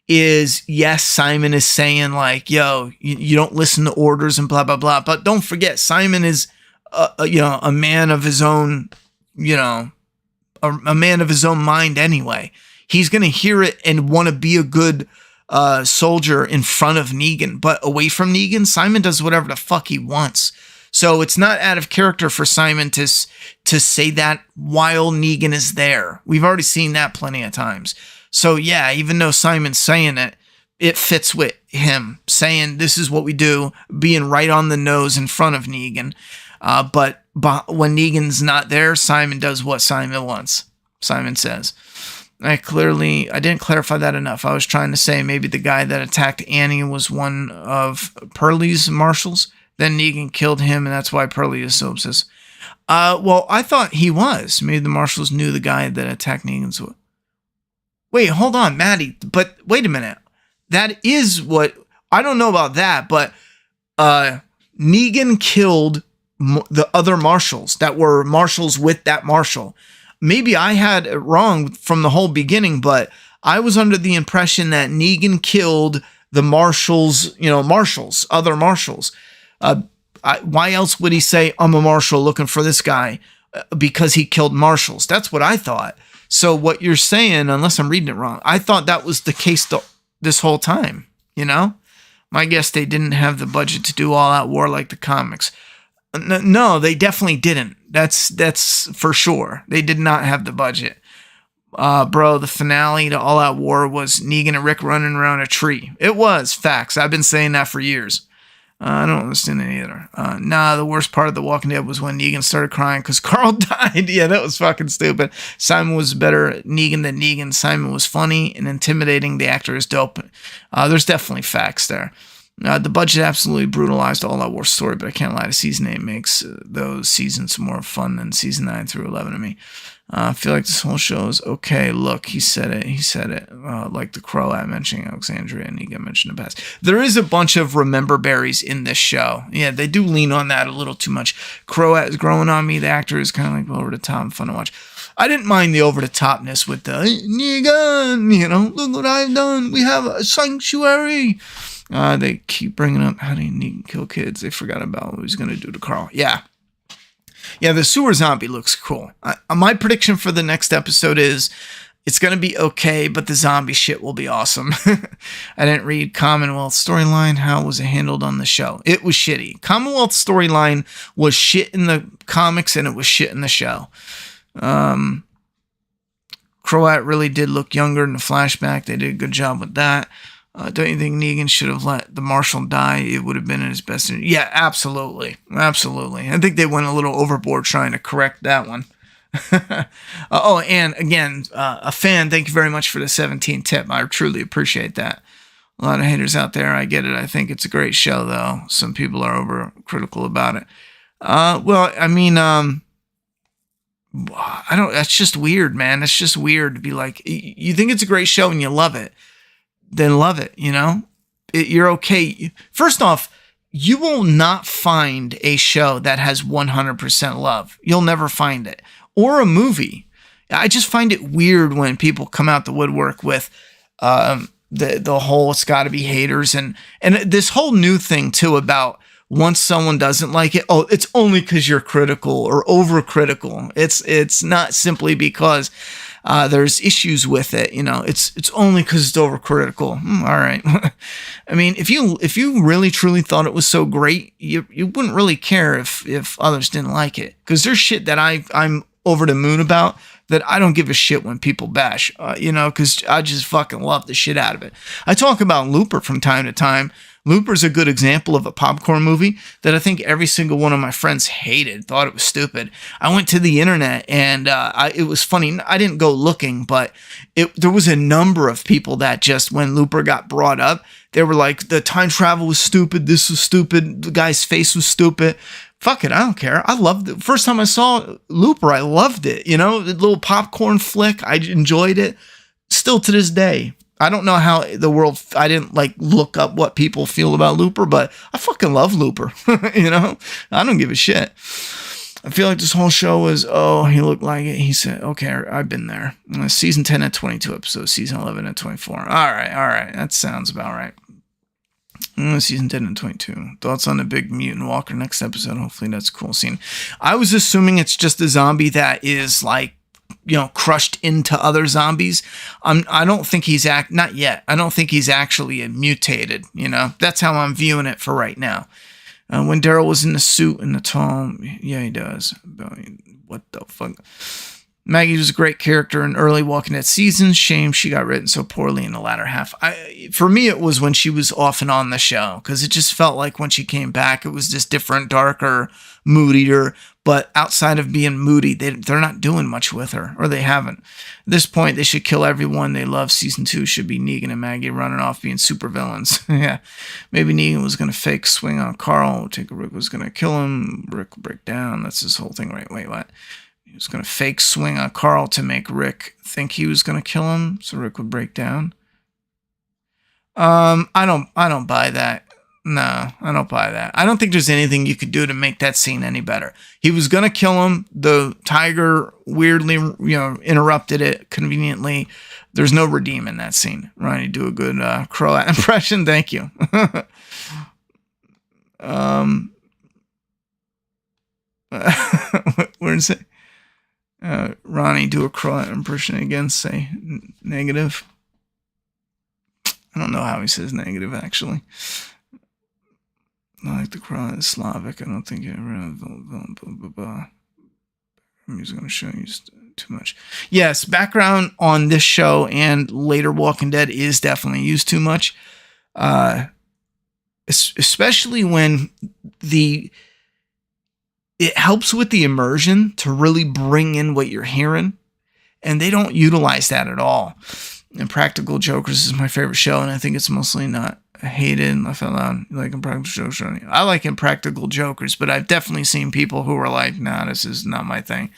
Is yes, Simon is saying like, yo, you don't listen to orders and blah, blah, blah. But don't forget, Simon is, a man of his own, a man of his own mind anyway. He's going to hear it and want to be a good soldier in front of Negan. But away from Negan, Simon does whatever the fuck he wants. So it's not out of character for Simon to say that while Negan is there. We've already seen that plenty of times. So yeah, even though Simon's saying it, it fits with him saying this is what we do, being right on the nose in front of Negan. But when Negan's not there, Simon does what Simon wants. Simon says. I didn't clarify that enough. I was trying to say maybe the guy that attacked Annie was one of Pearlie's marshals. Then Negan killed him, and that's why Pearlie is so obsessed. Well, I thought he was. Maybe the marshals knew the guy that attacked Negan's. Wait, hold on, Maddie. But wait a minute. That is what... I don't know about that, but Negan killed the other marshals that were marshals with that marshal. Maybe I had it wrong from the whole beginning, but I was under the impression that Negan killed the marshals, other marshals. Why else would he say, I'm a marshal looking for this guy? Because he killed marshals. That's what I thought. So what you're saying, unless I'm reading it wrong, I thought that was the case this whole time, My guess they didn't have the budget to do all out war like the comics. No, they definitely didn't. That's for sure. They did not have the budget. Bro, the finale to All Out War was Negan and Rick running around a tree. It was. Facts. I've been saying that for years. I don't understand it either. The worst part of The Walking Dead was when Negan started crying because Carl died. Yeah, that was fucking stupid. Simon was better at Negan than Negan. Simon was funny and intimidating. The actor is dope. There's definitely facts there. The budget absolutely brutalized All Out War story, but I can't lie, the season 8 makes those seasons more fun than season 9 through 11 to me. I feel like this whole show is okay. Look, he said it. Like the Crow at mentioning Alexandria and Negan mentioned the past. There is a bunch of remember berries in this show. Yeah, they do lean on that a little too much. Crow is growing on me. The actor is kind of like over the top and fun to watch. I didn't mind the over the topness with the Negan, look what I've done. We have a sanctuary. They keep bringing up how do you Negan kill kids. They forgot about what he's going to do to Carl. Yeah, the sewer zombie looks cool. My prediction for the next episode is it's going to be okay, but the zombie shit will be awesome. I didn't read Commonwealth storyline. How was it handled on the show? It was shitty. Commonwealth storyline was shit in the comics and it was shit in the show. Croat really did look younger in the flashback. They did a good job with that. Don't you think Negan should have let the marshal die? It would have been in his best interest. Yeah, absolutely. Absolutely. I think they went a little overboard trying to correct that one. And again, a fan, thank you very much for the 17 tip. I truly appreciate that. A lot of haters out there. I get it. I think it's a great show, though. Some people are overcritical about it. I don't, that's just weird, man. That's just weird to be like, you think it's a great show and you love it. Then love it, you're okay. First off, you will not find a show that has 100% love. You'll never find it. Or a movie. I just find it weird when people come out the woodwork with the whole it's got to be haters and this whole new thing too about once someone doesn't like it, it's only because you're critical or overcritical. It's not simply because there's issues with it, it's only because it's overcritical. All right. I mean, if you really truly thought it was so great, you wouldn't really care if others didn't like it. Because there's shit that I'm over the moon about that I don't give a shit when people bash, because I just fucking love the shit out of it. I talk about Looper from time to time. Looper's a good example of a popcorn movie that I think every single one of my friends hated, thought it was stupid. I went to the internet and it was funny. I didn't go looking, but there was a number of people that just, when Looper got brought up, they were like, the time travel was stupid. This was stupid. The guy's face was stupid. Fuck it. I don't care. I loved it. First time I saw Looper, I loved it. The little popcorn flick. I enjoyed it. Still to this day. I don't know how I didn't look up what people feel about Looper, but I fucking love Looper. I don't give a shit. I feel like this whole show was, oh, he looked like it. He said, okay, I've been there. Season 10 at 22 episodes, season 11 at 24. All right. That sounds about right. Season 10 and 22. Thoughts on the big mutant walker next episode? Hopefully that's a cool scene. I was assuming it's just a zombie that is like, crushed into other zombies. I don't think he's not yet. I don't think he's actually mutated, That's how I'm viewing it for right now. When Daryl was in the suit and the tall, yeah, he does. What the fuck? Maggie was a great character in early Walking Dead seasons. Shame she got written so poorly in the latter half. For me, it was when she was off and on the show, because it just felt like when she came back, it was just different, darker, moodier. But outside of being moody, they're not doing much with her, or they haven't. At this point, they should kill everyone they love. Season 2 should be Negan and Maggie running off being supervillains. Yeah, maybe Negan was going to fake swing on Carl. Rick was going to kill him. Rick would break down. That's his whole thing, right? Wait, what? He was going to fake swing on Carl to make Rick think he was going to kill him, so Rick would break down. I don't buy that. No, I don't buy that. I don't think there's anything you could do to make that scene any better. He was going to kill him. The tiger weirdly, interrupted it conveniently. There's no redeeming that scene. Ronnie, do a good Croat impression. Thank you. Where is it? Ronnie, do a Croat impression again. Say negative. I don't know how he says negative, actually. I like the Croat Slavic. I don't think it I'm just going to show you too much. Yes, background on this show and later Walking Dead is definitely used too much. Especially when it helps with the immersion to really bring in what you're hearing. And they don't utilize that at all. And Practical Jokers is my favorite show, and I think it's mostly not hated. I fell out like Impractical Jokers. I like Impractical Jokers, but I've definitely seen people who are like, nah, this is not my thing.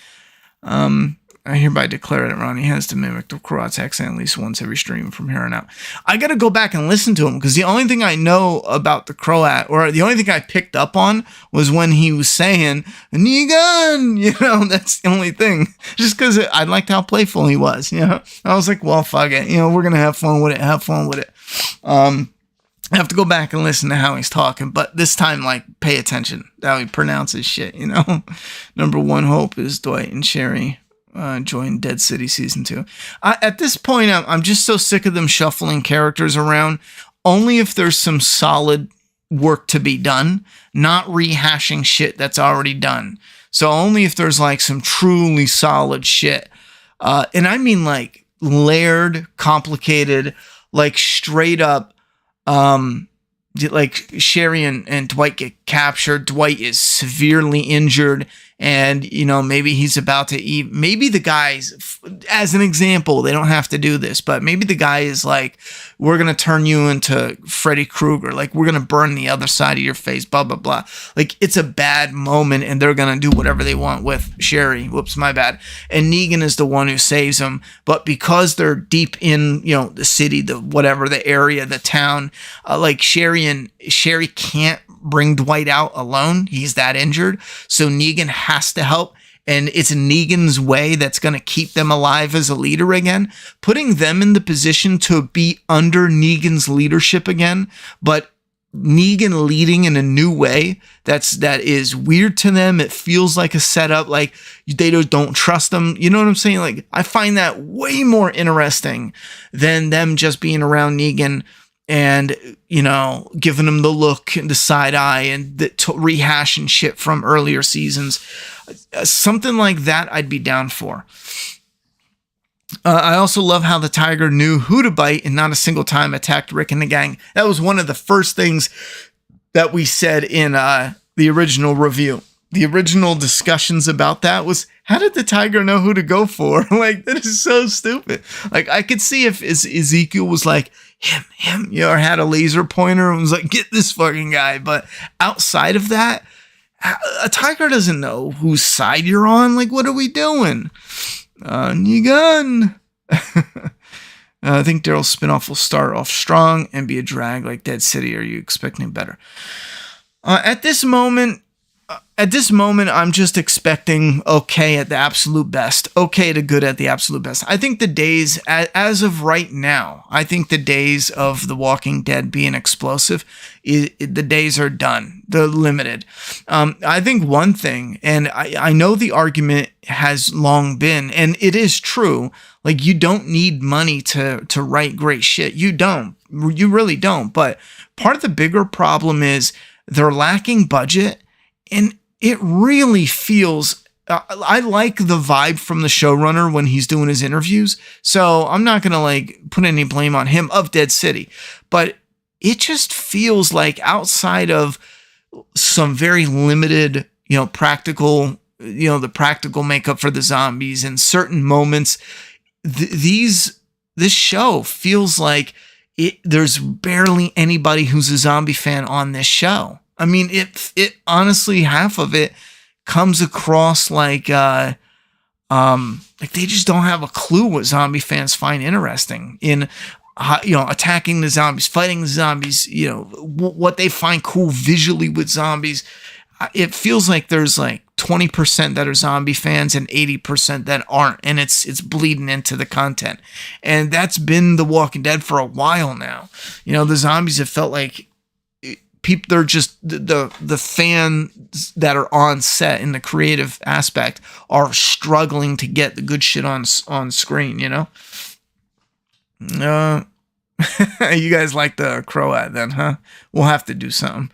I hereby declare that Ronnie has to mimic the Croat's accent at least once every stream from here on out. I got to go back and listen to him, because the only thing I know about the Croat, or the only thing I picked up on, was when he was saying, Negan, that's the only thing. Just because I liked how playful he was, I was like, well, fuck it, we're going to have fun with it. I have to go back and listen to how he's talking, but this time, pay attention to how he pronounces shit, Number one hope is Dwight and Sherry join Dead City Season 2. At this point, I'm just so sick of them shuffling characters around, only if there's some solid work to be done, not rehashing shit that's already done. So only if there's some truly solid shit. And I mean layered, complicated, straight up, Sherry and Dwight get captured. Dwight is severely injured, and maybe he's about to eat. Maybe the guys, as an example, they don't have to do this, but maybe the guy is like, we're gonna turn you into Freddy Krueger, we're gonna burn the other side of your face, blah blah blah. It's a bad moment, and they're gonna do whatever they want with Sherry. Whoops, my bad. And Negan is the one who saves him, but because they're deep in the city, the area, the town, Sherry can't bring Dwight out alone. He's that injured. So Negan has to help. And it's Negan's way that's going to keep them alive as a leader again. Putting them in the position to be under Negan's leadership again. But Negan leading in a new way that is weird to them. It feels like a setup. They don't trust them. You know what I'm saying? I find that way more interesting than them just being around Negan and, giving him the look and the side eye and rehashing shit from earlier seasons. Something like that I'd be down for. I also love how the tiger knew who to bite and not a single time attacked Rick and the gang. That was one of the first things that we said in the original review. The original discussions about that was, how did the tiger know who to go for? That is so stupid. I could see if Ezekiel was like, him, or had a laser pointer and was like, get this fucking guy. But outside of that, a tiger doesn't know whose side you're on. What are we doing? Negan. I think Daryl's spinoff will start off strong and be a drag like Dead City. Are you expecting better? At this moment, At this moment, I'm just expecting okay at the absolute best, okay to good at the absolute best. I think the days, as of right now, I think the days of The Walking Dead being explosive, the days are done. They're limited. I think one thing, and I know the argument has long been, and it is true, like you don't need money to write great shit. You don't. You really don't. But part of the bigger problem is they're lacking budget, and it really feels, I like the vibe from the showrunner when he's doing his interviews. So I'm not going to like put any blame on him of Dead City, but it just feels like outside of some very limited, practical, the practical makeup for the zombies and certain moments, this show feels like there's barely anybody who's a zombie fan on this show. I mean, it honestly, half of it comes across like they just don't have a clue what zombie fans find interesting in, attacking the zombies, fighting the zombies, what they find cool visually with zombies. It feels like there's like 20% that are zombie fans and 80% that aren't, and it's bleeding into the content. And that's been The Walking Dead for a while now. The zombies have felt like people, they're just the fans that are on set in the creative aspect are struggling to get the good shit on screen, You guys like the Croat then, huh? We'll have to do something.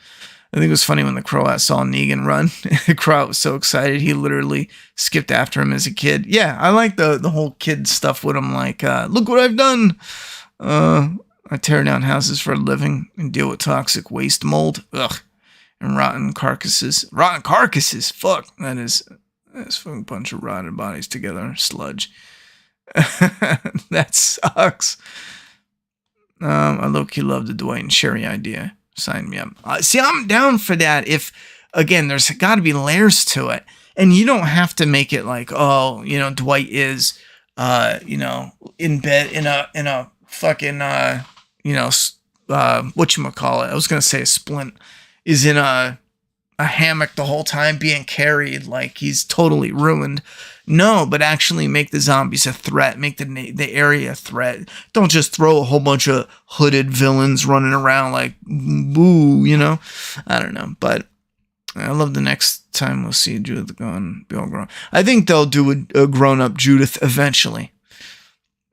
I think it was funny when the Croat saw Negan run. The Croat was so excited he literally skipped after him as a kid. Yeah, I like the whole kid stuff with him, like, look what I've done. I tear down houses for a living and deal with toxic waste mold. Ugh. And rotten carcasses. Rotten carcasses? Fuck. That's a bunch of rotted bodies together. Sludge. That sucks. I low-key love the Dwight and Sherry idea. Sign me up. See, I'm down for that if, again, there's got to be layers to it. And you don't have to make it like, Dwight is, in bed in a fucking, whatchamacallit, I was going to say a splint, is in a hammock the whole time being carried like he's totally ruined. No, but actually make the zombies a threat, make the area a threat. Don't just throw a whole bunch of hooded villains running around like, boo, I don't know, but I love the next time we'll see Judith be all grown. I think they'll do a grown-up Judith eventually.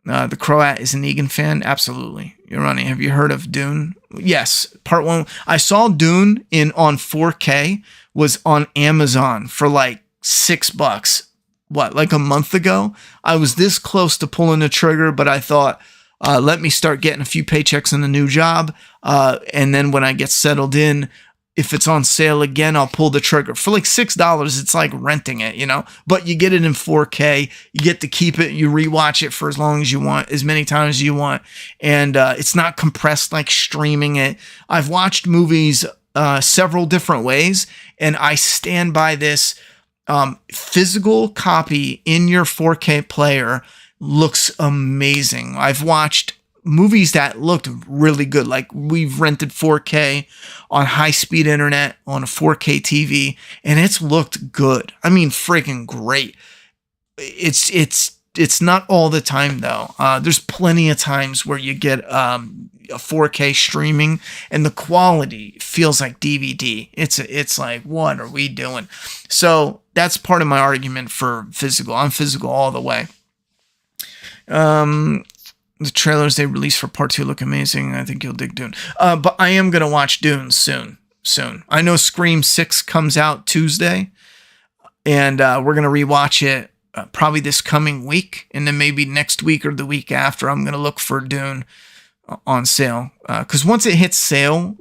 The Croat is a Negan fan. Absolutely. Ronnie, have you heard of Dune? Yes. Part 1. I saw Dune on 4K, was on Amazon for like $6. Like a month ago? I was this close to pulling the trigger, but I thought, let me start getting a few paychecks in the new job. And then when I get settled in, if it's on sale again, I'll pull the trigger. For like $6, it's like renting it, But you get it in 4K. You get to keep it. You rewatch it for as long as you want, as many times as you want. And it's not compressed like streaming it. I've watched movies several different ways, and I stand by this. Physical copy in your 4K player looks amazing. I've watched movies that looked really good. Like we've rented 4K on high-speed internet on a 4K TV, and it's looked good. I mean, freaking great. It's not all the time though. There's plenty of times where you get a 4K streaming and the quality feels like DVD. It's like, what are we doing? So that's part of my argument for physical. I'm physical all the way. The trailers they released for part 2 look amazing. I think you'll dig Dune. But I am going to watch Dune soon. I know Scream 6 comes out Tuesday, and we're going to rewatch it probably this coming week, and then maybe next week or the week after I'm going to look for Dune on sale. Because once it hits sale,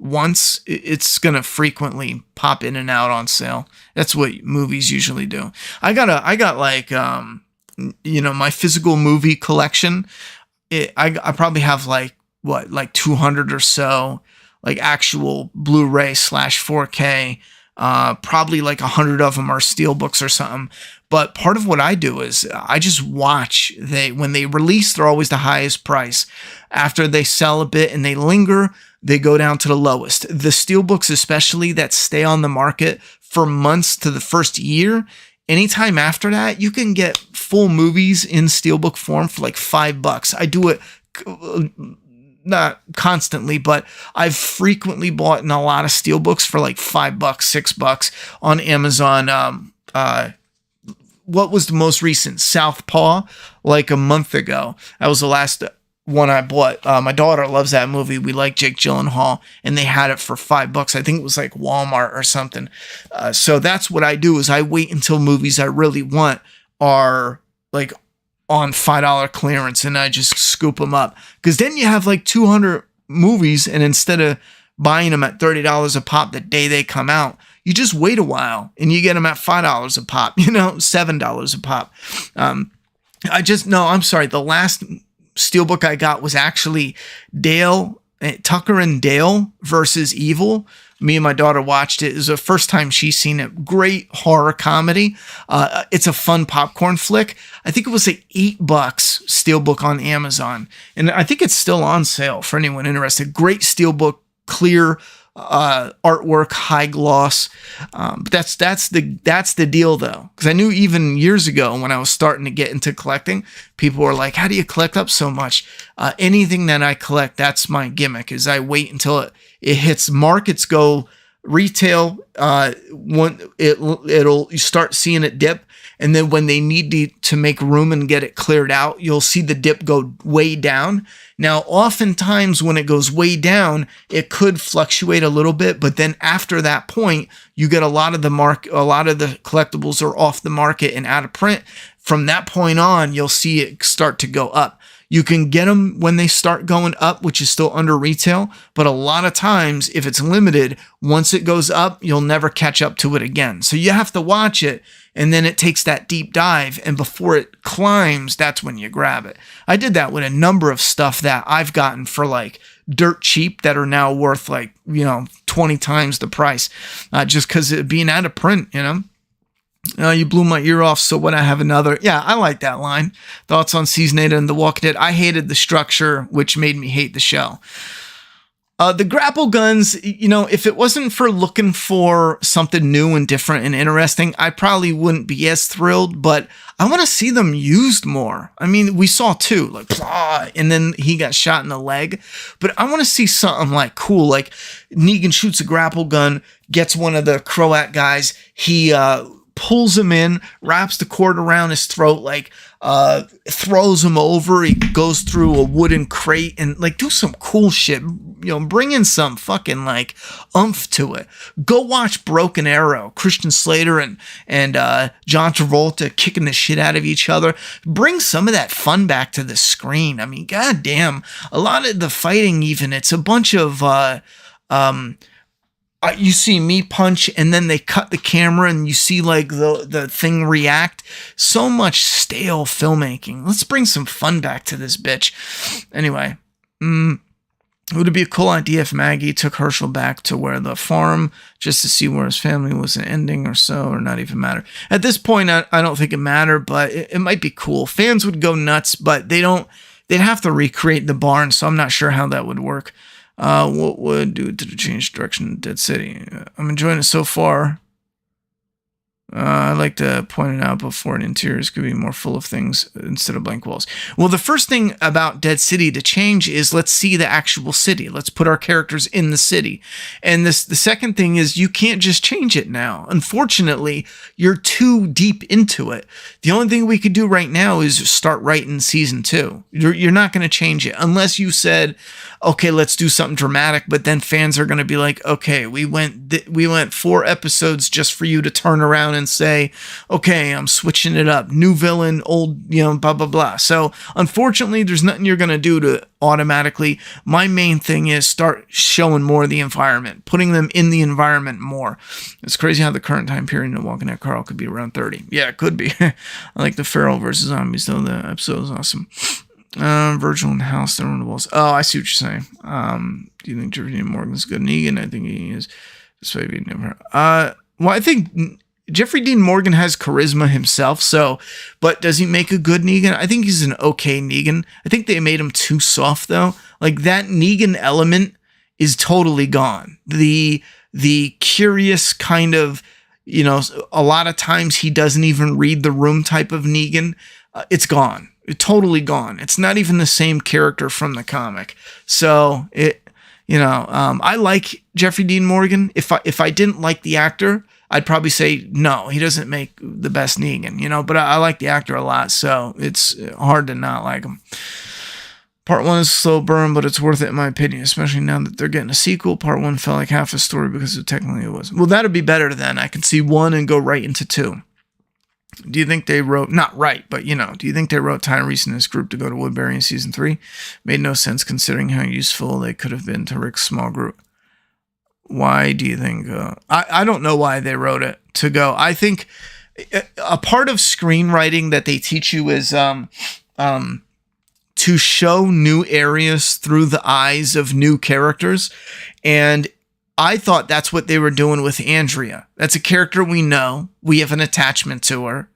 it's going to frequently pop in and out on sale. That's what movies usually do. I got like, my physical movie collection. I probably have like 200 or so, like actual Blu-ray / 4K. Probably like 100 of them are steelbooks or something. But part of what I do is I just watch. When they release, they're always the highest price. After they sell a bit and they linger, they go down to the lowest. The steelbooks especially that stay on the market for months to the first year. Anytime after that, you can get full movies in steelbook form for like $5. I do it not constantly, but I've frequently bought in a lot of steelbooks for like $5, $6 on Amazon. What was the most recent? Southpaw, like a month ago. That was the last one I bought. My daughter loves that movie. We like Jake Gyllenhaal, and they had it for $5. I think it was like Walmart or something. So that's what I do, is I wait until movies I really want are like on $5 clearance, and I just scoop them up. Because then you have like 200 movies, and instead of buying them at $30 a pop the day they come out, you just wait a while and you get them at $5 a pop, $7 a pop. I'm sorry. The last steelbook I got was actually Tucker and Dale versus Evil. Me and my daughter watched it. It was the first time she's seen it. Great horror comedy. It's a fun popcorn flick. I think it was like $8 steelbook on Amazon. And I think it's still on sale for anyone interested. Great steelbook, clear artwork, high gloss. But that's the deal though. Because I knew even years ago when I was starting to get into collecting, people were like, how do you collect up so much? Anything that I collect, that's my gimmick, is I wait until it hits markets go retail. You start seeing it dip. And then when they need to make room and get it cleared out, you'll see the dip go way down. Now, oftentimes when it goes way down, it could fluctuate a little bit, but then after that point, you get a lot of the collectibles are off the market and out of print. From that point on, you'll see it start to go up. You can get them when they start going up, which is still under retail, but a lot of times, if it's limited, once it goes up, you'll never catch up to it again. So you have to watch it, and then it takes that deep dive, and before it climbs, that's when you grab it. I did that with a number of stuff that I've gotten for like dirt cheap that are now worth like, 20 times the price, just because it being out of print, You blew my ear off, so what? I have another. Yeah, I like that line. Thoughts on Season 8 and The Walking Dead? I hated the structure, which made me hate the show. The grapple guns, if it wasn't for looking for something new and different and interesting, I probably wouldn't be as thrilled, but I want to see them used more. I mean, we saw two, like, and then he got shot in the leg, but I want to see something like cool, like Negan shoots a grapple gun, gets one of the Croat guys, he pulls him in, wraps the cord around his throat, throws him over. He goes through a wooden crate and do some cool shit. Bring in some fucking oomph to it. Go watch Broken Arrow, Christian Slater and John Travolta kicking the shit out of each other. Bring some of that fun back to the screen. I mean, goddamn, a lot of the fighting, even it's a bunch of you see me punch and then they cut the camera and you see the thing react. So much stale filmmaking. Let's bring some fun back to this bitch. Anyway, would it be a cool idea if Maggie took Herschel back to where the farm just to see where his family was ending or so, or not even matter? At this point, I don't think it mattered, but it might be cool. Fans would go nuts, but they'd have to recreate the barn, so I'm not sure how that would work. What would do to change direction of Dead City? I'm enjoying it so far. I'd like to point it out before an interiors could be more full of things instead of blank walls. Well, the first thing about Dead City to change is let's see the actual city. Let's put our characters in the city. And the second thing is you can't just change it now. Unfortunately, you're too deep into it. The only thing we could do right now is start writing season 2. You're not going to change it unless you said, okay, let's do something dramatic. But then fans are going to be like, okay, we went 4 episodes just for you to turn around and say, okay, I'm switching it up. New villain, old, blah, blah, blah. So unfortunately, there's nothing you're going to do to automatically. My main thing is start showing more of the environment, putting them in the environment more. It's crazy how the current time period in Walking Dead Carl could be around 30. Yeah, it could be. I like the Feral versus Zombies, though. The episode is awesome. Virgil in the house, they're on the walls. Oh, I see what you're saying. Do you think Jeffrey Dean Morgan's good? Negan, I think he is. Despite being never. Well, I think Jeffrey Dean Morgan has charisma himself, but does he make a good Negan? I think he's an okay Negan. I think they made him too soft, though. That Negan element is totally gone. The curious kind of a lot of times he doesn't even read the room type of Negan. It's gone. It's totally gone. It's not even the same character from the comic. So I like Jeffrey Dean Morgan. If I didn't like the actor, I'd probably say no, he doesn't make the best Negan, but I like the actor a lot, so it's hard to not like him. Part 1 is a slow burn, but it's worth it in my opinion, especially now that they're getting a sequel. Part 1 felt like half a story because technically it was. Well, that'd be better then. I can see 1 and go right into 2. Do you think they wrote, not right, but do you think they wrote Tyrese and his group to go to Woodbury in season 3? Made no sense considering how useful they could have been to Rick's small group. Why do you think? I don't know why they wrote it to go. I think a part of screenwriting that they teach you is to show new areas through the eyes of new characters. And I thought that's what they were doing with Andrea. That's a character we know. We have an attachment to her.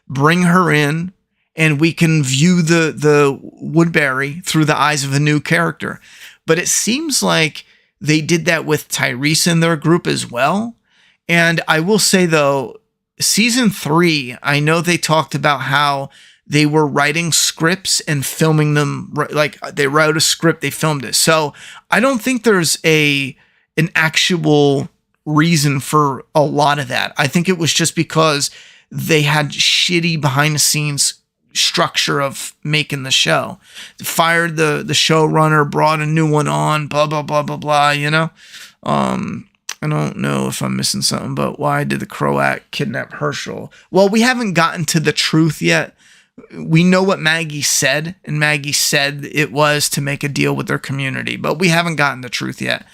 Bring her in, and we can view the Woodbury through the eyes of a new character. But it seems like they did that with Tyrese and their group as well. And I will say, though, season 3, I know they talked about how they were writing scripts and filming them. Like they wrote a script, they filmed it. So I don't think there's an actual reason for a lot of that. I think it was just because they had shitty behind the scenes structure of making the show. Fired the showrunner, brought a new one on, blah, blah, blah, blah, blah, I don't know if I'm missing something, but why did the Croat kidnap Herschel? Well, we haven't gotten to the truth yet. We know what Maggie said, and Maggie said it was to make a deal with their community, but we haven't gotten the truth yet.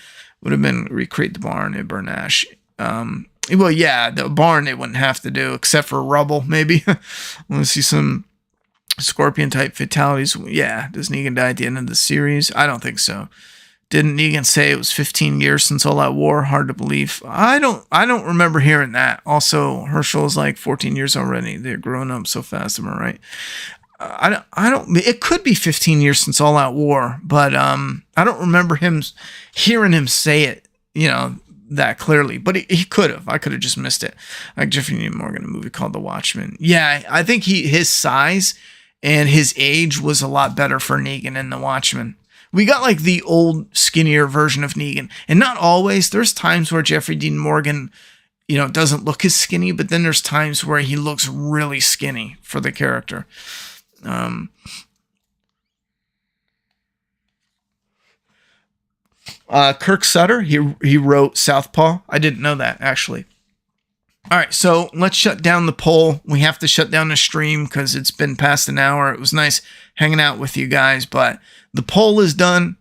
Would have been recreate the barn at Bernash. Well, yeah, the barn they wouldn't have to do, except for rubble, maybe. I want to see some Scorpion-type fatalities. Yeah, does Negan die at the end of the series? I don't think so. Didn't Negan say it was 15 years since all that war? Hard to believe. I don't remember hearing that. Also, Herschel is like 14 years already. They're growing up so fast, am I right? I don't. It could be 15 years since all out war, but I don't remember hearing him say it, that clearly. But he could have. I could have just missed it. Like Jeffrey Dean Morgan, a movie called The Watchmen. Yeah, I think his size and his age was a lot better for Negan in The Watchmen. We got like the old, skinnier version of Negan, and not always. There's times where Jeffrey Dean Morgan, doesn't look as skinny, but then there's times where he looks really skinny for the character. Kirk Sutter, he wrote Southpaw. I didn't know that, actually. All right, so let's shut down the poll. We have to shut down the stream because it's been past an hour. It was nice hanging out with you guys, but the poll is done.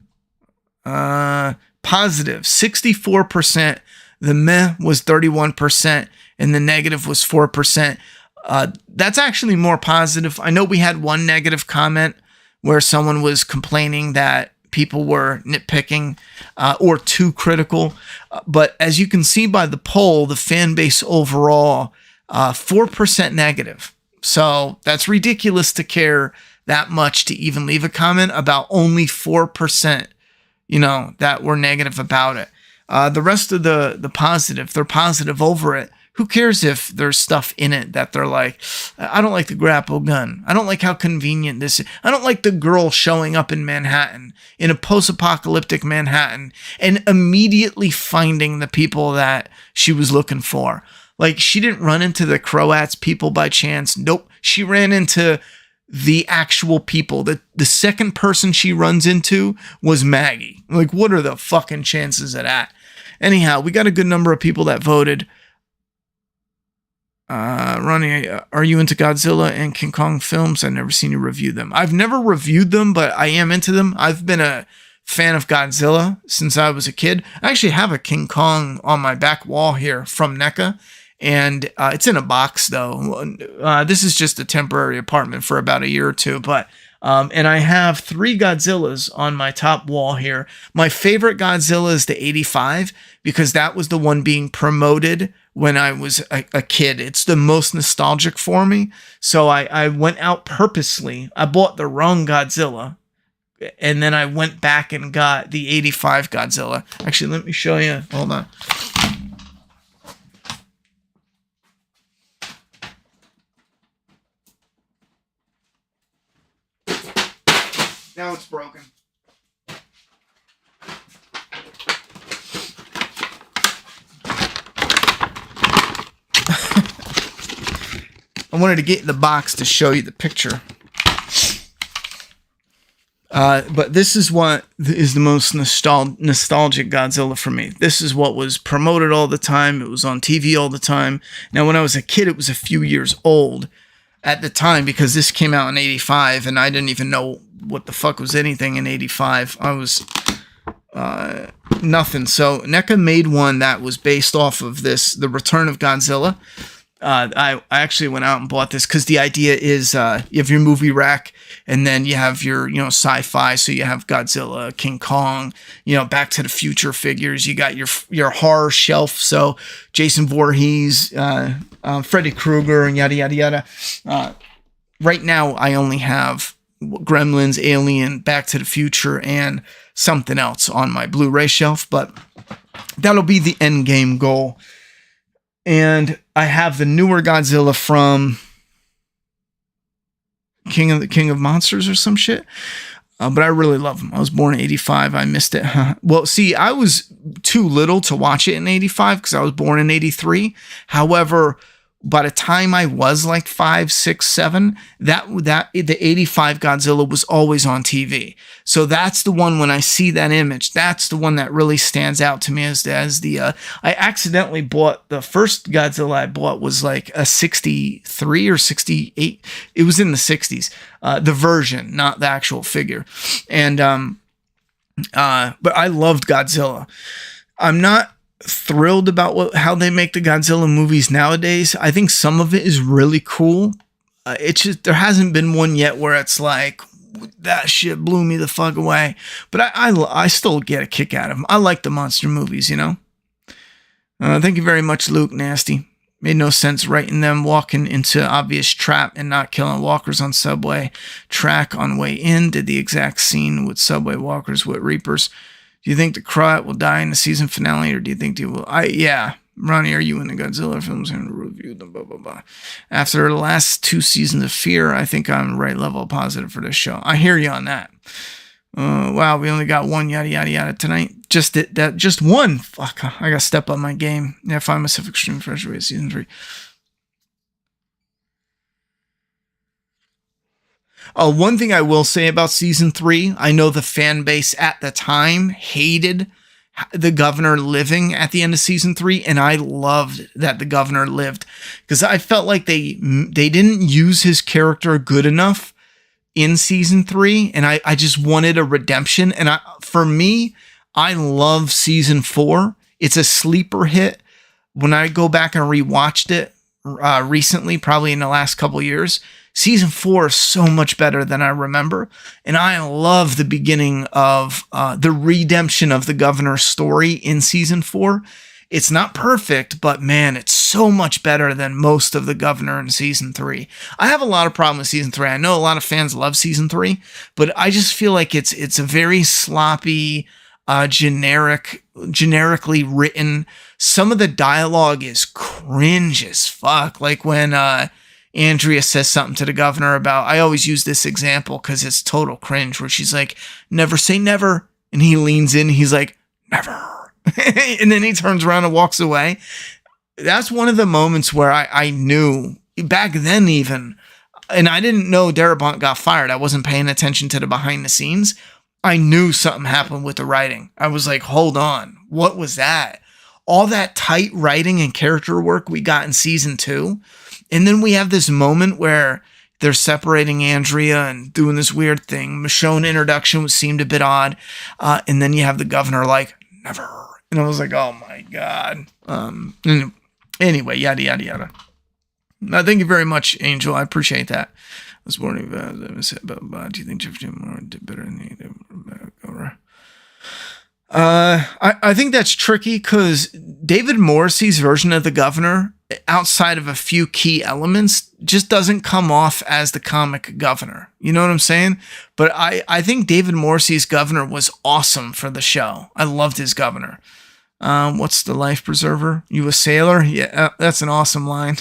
Positive 64%. The meh was 31%, and the negative was 4%. That's actually more positive. I know we had one negative comment where someone was complaining that people were nitpicking or too critical. But as you can see by the poll, the fan base overall, 4% negative. So that's ridiculous to care that much to even leave a comment about only 4%, that were negative about it. The rest of the positive, they're positive over it. Who cares if there's stuff in it that they're like, I don't like the grapple gun. I don't like how convenient this is. I don't like the girl showing up in Manhattan, in a post-apocalyptic Manhattan, and immediately finding the people that she was looking for. Like, she didn't run into the Croats people by chance. Nope. She ran into the actual people. The second person she runs into was Maggie. Like, what are the fucking chances of that? Anyhow, we got a good number of people that voted. Ronnie, are you into Godzilla and King Kong films? I've never seen you review them. I've never reviewed them, but I am into them. I've been a fan of Godzilla since I was a kid. I actually have a King Kong on my back wall here from NECA, and it's in a box, though. This is just a temporary apartment for about a year or two, but and I have 3 Godzillas on my top wall here. My favorite Godzilla is the 85 because that was the one being promoted when I was a kid. It's the most nostalgic for me. So I went out purposely. I bought the wrong Godzilla, and then I went back and got the 85 Godzilla. Actually, let me show you. Hold on. Now it's broken. I wanted to get in the box to show you the picture. But this is what is the most nostalgic Godzilla for me. This is what was promoted all the time. It was on TV all the time. Now, when I was a kid, it was a few years old at the time because this came out in 85 and I didn't even know what the fuck was anything in 85. I was nothing. So NECA made one that was based off of this, The Return of Godzilla. I actually went out and bought this because the idea is you have your movie rack and then you have your, sci-fi. So you have Godzilla, King Kong, Back to the Future figures. You got your horror shelf. So Jason Voorhees, Freddy Krueger, and yada, yada, yada. Right now, I only have Gremlins, Alien, Back to the Future, and something else on my Blu-ray shelf. But that'll be the end game goal. And I have the newer Godzilla from King of Monsters or some shit. But I really love him. I was born in 85. I missed it. Well, see, I was too little to watch it in 85 because I was born in 83. However, by the time I was like 5, 6, 7, the 85 Godzilla was always on TV. So that's the one, when I see that image, that's the one that really stands out to me as the I accidentally bought the first Godzilla I bought was like a 63 or 68. It was in the 60s. The version, not the actual figure. And but I loved Godzilla. I'm not thrilled about how they make the Godzilla movies nowadays. I think some of it is really cool. It's just there hasn't been one yet where it's like that shit blew me the fuck away. But I still get a kick out of them. I like the monster movies, Thank you very much, Luke Nasty. Made no sense writing them walking into obvious trap and not killing walkers on subway track on way in. Did the exact scene with subway walkers with Reapers. Do you think the Croat will die in the season finale, or do you think they will? Yeah. Ronnie, are you in the Godzilla films and review them? Blah, blah, blah. After the last 2 seasons of Fear, I think I'm right level positive for this show. I hear you on that. Wow, we only got one yada, yada, yada tonight. Just one. Fuck, I got to step up my game. Yeah, I find myself extremely frustrated with season 3. One thing I will say about season 3, I know the fan base at the time hated the governor living at the end of season 3, and I loved that the governor lived because I felt like they didn't use his character good enough in season 3, and I just wanted a redemption. And for me, I love season 4. It's a sleeper hit. When I go back and rewatched it recently, probably in the last couple years, season 4 is so much better than I remember. And I love the beginning of the redemption of the governor's story in season 4. It's not perfect, but man, it's so much better than most of the governor in season 3. I have a lot of problems with season 3. I know a lot of fans love season 3, but I just feel like it's a very sloppy, generically written. Some of the dialogue is cringe as fuck. Like when Andrea says something to the governor about, I always use this example because it's total cringe, where she's like, never say never. And he leans in, he's like, never. And then he turns around and walks away. That's one of the moments where I knew back then even, and I didn't know Darabont got fired. I wasn't paying attention to the behind the scenes. I knew something happened with the writing. I was like, hold on, what was that? All that tight writing and character work we got in season 2. And then we have this moment where they're separating Andrea and doing this weird thing. Michonne introduction seemed a bit odd. And then you have the governor like, never. And I was like, oh my God. Anyway, yada, yada, yada. Thank you very much, Angel. I appreciate that. I was wondering about, do you think Jeff Jim did better than he did? I think that's tricky because David Morrissey's version of the governor, outside of a few key elements, just doesn't come off as the comic governor. You know what I'm saying? But I think David Morrissey's governor was awesome for the show. I loved his governor. What's the life preserver? You a sailor? Yeah, that's an awesome line.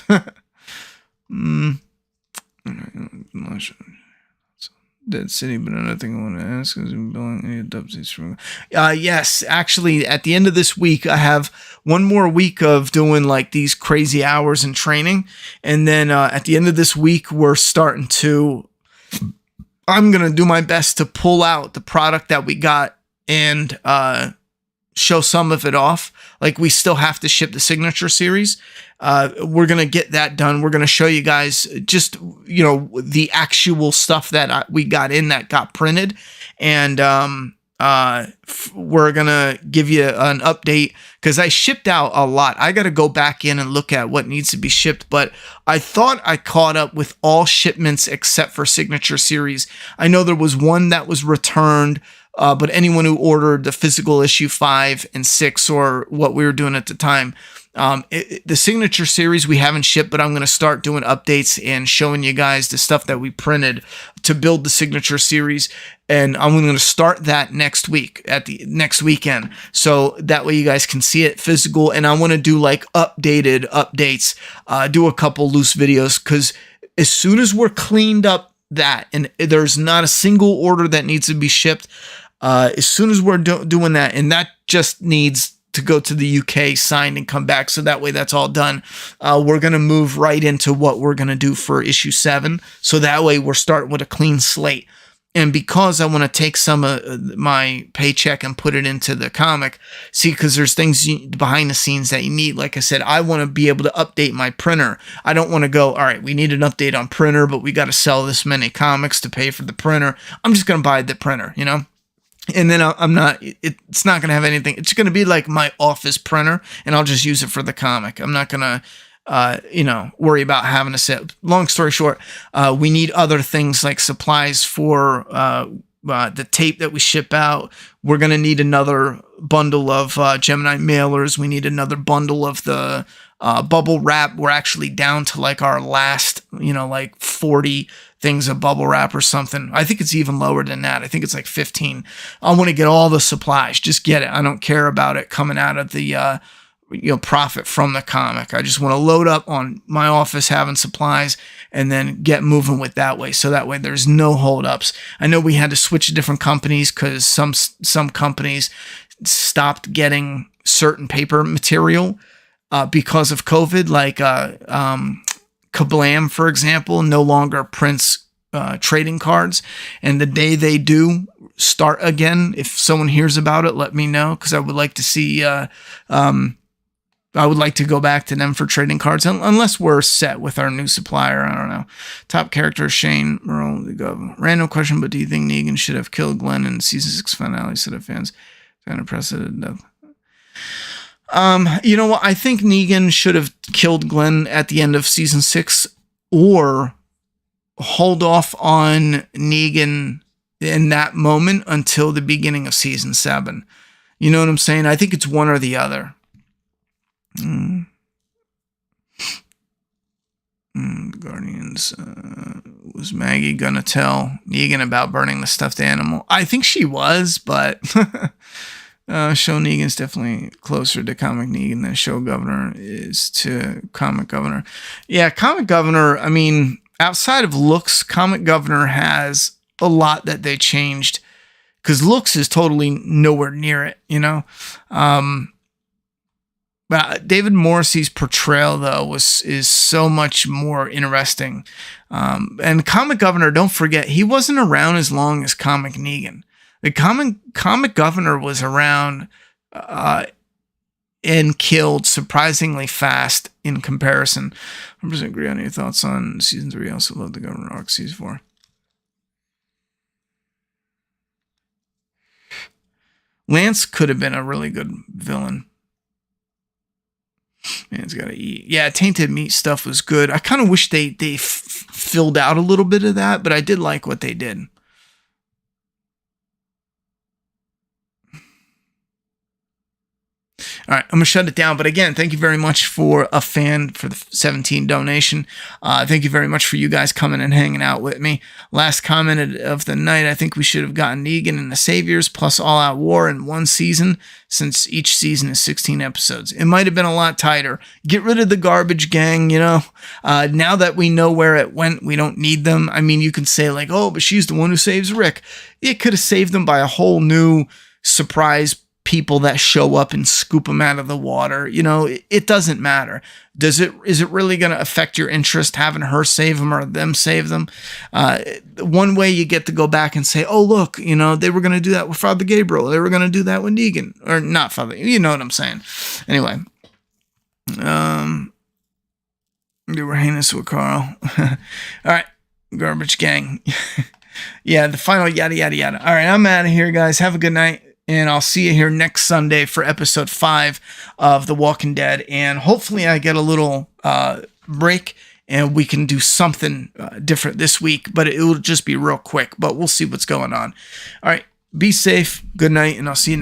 Dead City, but another thing I want to ask is billing any updates from. Yes, actually, at the end of this week, I have one more week of doing like these crazy hours in training, and then at the end of this week, we're starting to. I'm gonna do my best to pull out the product that we got and show some of it off. Like we still have to ship the signature series. We're going to get that done. We're going to show you guys just, the actual stuff that we got in that got printed. And we're going to give you an update because I shipped out a lot. I got to go back in and look at what needs to be shipped. But I thought I caught up with all shipments except for signature series. I know there was one that was returned. But anyone who ordered the physical issue 5 and 6 or what we were doing at the time, the signature series we haven't shipped, but I'm going to start doing updates and showing you guys the stuff that we printed to build the signature series. And I'm going to start that next week at the next weekend. So that way you guys can see it physical. And I want to do like updated updates, do a couple loose videos because as soon as we're cleaned up that and there's not a single order that needs to be shipped, as soon as we're doing that, and that just needs to go to the UK, signed, and come back, so that way that's all done, we're going to move right into what we're going to do for issue 7, so that way we're starting with a clean slate. And because I want to take some of my paycheck and put it into the comic, see, because there's things behind the scenes that you need. Like I said, I want to be able to update my printer. I don't want to go, all right, we need an update on printer, but we got to sell this many comics to pay for the printer. I'm just going to buy the printer, And then it's not going to have anything. It's going to be like my office printer, and I'll just use it for the comic. I'm not going to, worry about having to set. Long story short, we need other things like supplies for the tape that we ship out. We're going to need another bundle of Gemini mailers. We need another bundle of the bubble wrap. We're actually down to like our last, like 40 things of bubble wrap or something. I think it's even lower than that. I think it's like 15. I want to get all the supplies. Just get it. I don't care about it coming out of the profit from the comic. I just want to load up on my office having supplies and then get moving with that way. So that way there's no holdups. I know we had to switch to different companies because some companies stopped getting certain paper material because of COVID, like Kablam, for example, no longer prints trading cards. And the day they do start again, if someone hears about it, let me know, because I would like to see, I would like to go back to them for trading cards, unless we're set with our new supplier. I don't know. Top character, Shane Merle. Random question, but do you think Negan should have killed Glenn in season 6 finale? Said of fans. Kind of precedent death. You know what? I think Negan should have killed Glenn at the end of season 6, or hold off on Negan in that moment until the beginning of season 7. You know what I'm saying? I think it's one or the other. Guardians, was Maggie gonna tell Negan about burning the stuffed animal? I think she was, but Show Negan's definitely closer to comic Negan than Show Governor is to comic Governor. Yeah, comic Governor, I mean, outside of looks, comic Governor has a lot that they changed, because looks is totally nowhere near it, But David Morrissey's portrayal, though, is so much more interesting. And Comic Governor, don't forget, he wasn't around as long as Comic Negan. The Comic Governor was around and killed surprisingly fast in comparison. 100% agree on your thoughts on season 3. I also love the Governor arc season 4. Lance could have been a really good villain. Man's gotta eat. Yeah, tainted meat stuff was good. I kind of wish they filled out a little bit of that, but I did like what they did. All right, I'm going to shut it down. But again, thank you very much for a fan for the 17 donation. Thank you very much for you guys coming and hanging out with me. Last comment of the night, I think we should have gotten Negan and the Saviors plus All Out War in one season, since each season is 16 episodes. It might have been a lot tighter. Get rid of the garbage gang, now that we know where it went, we don't need them. I mean, you can say like, oh, but she's the one who saves Rick. It could have saved them by a whole new surprise people that show up and scoop them out of the water. It doesn't matter. Is it really going to affect your interest having her save them or them save them? One way you get to go back and say, oh, look, they were going to do that with Father Gabriel. They were going to do that with Negan, or not Father. You know what I'm saying? Anyway, they were heinous with Carl. All right, garbage gang. Yeah, the final yada, yada, yada. All right, I'm out of here, guys. Have a good night. And I'll see you here next Sunday for episode 5 of The Walking Dead. And hopefully I get a little break and we can do something different this week. But it will just be real quick. But we'll see what's going on. All right. Be safe. Good night. And I'll see you next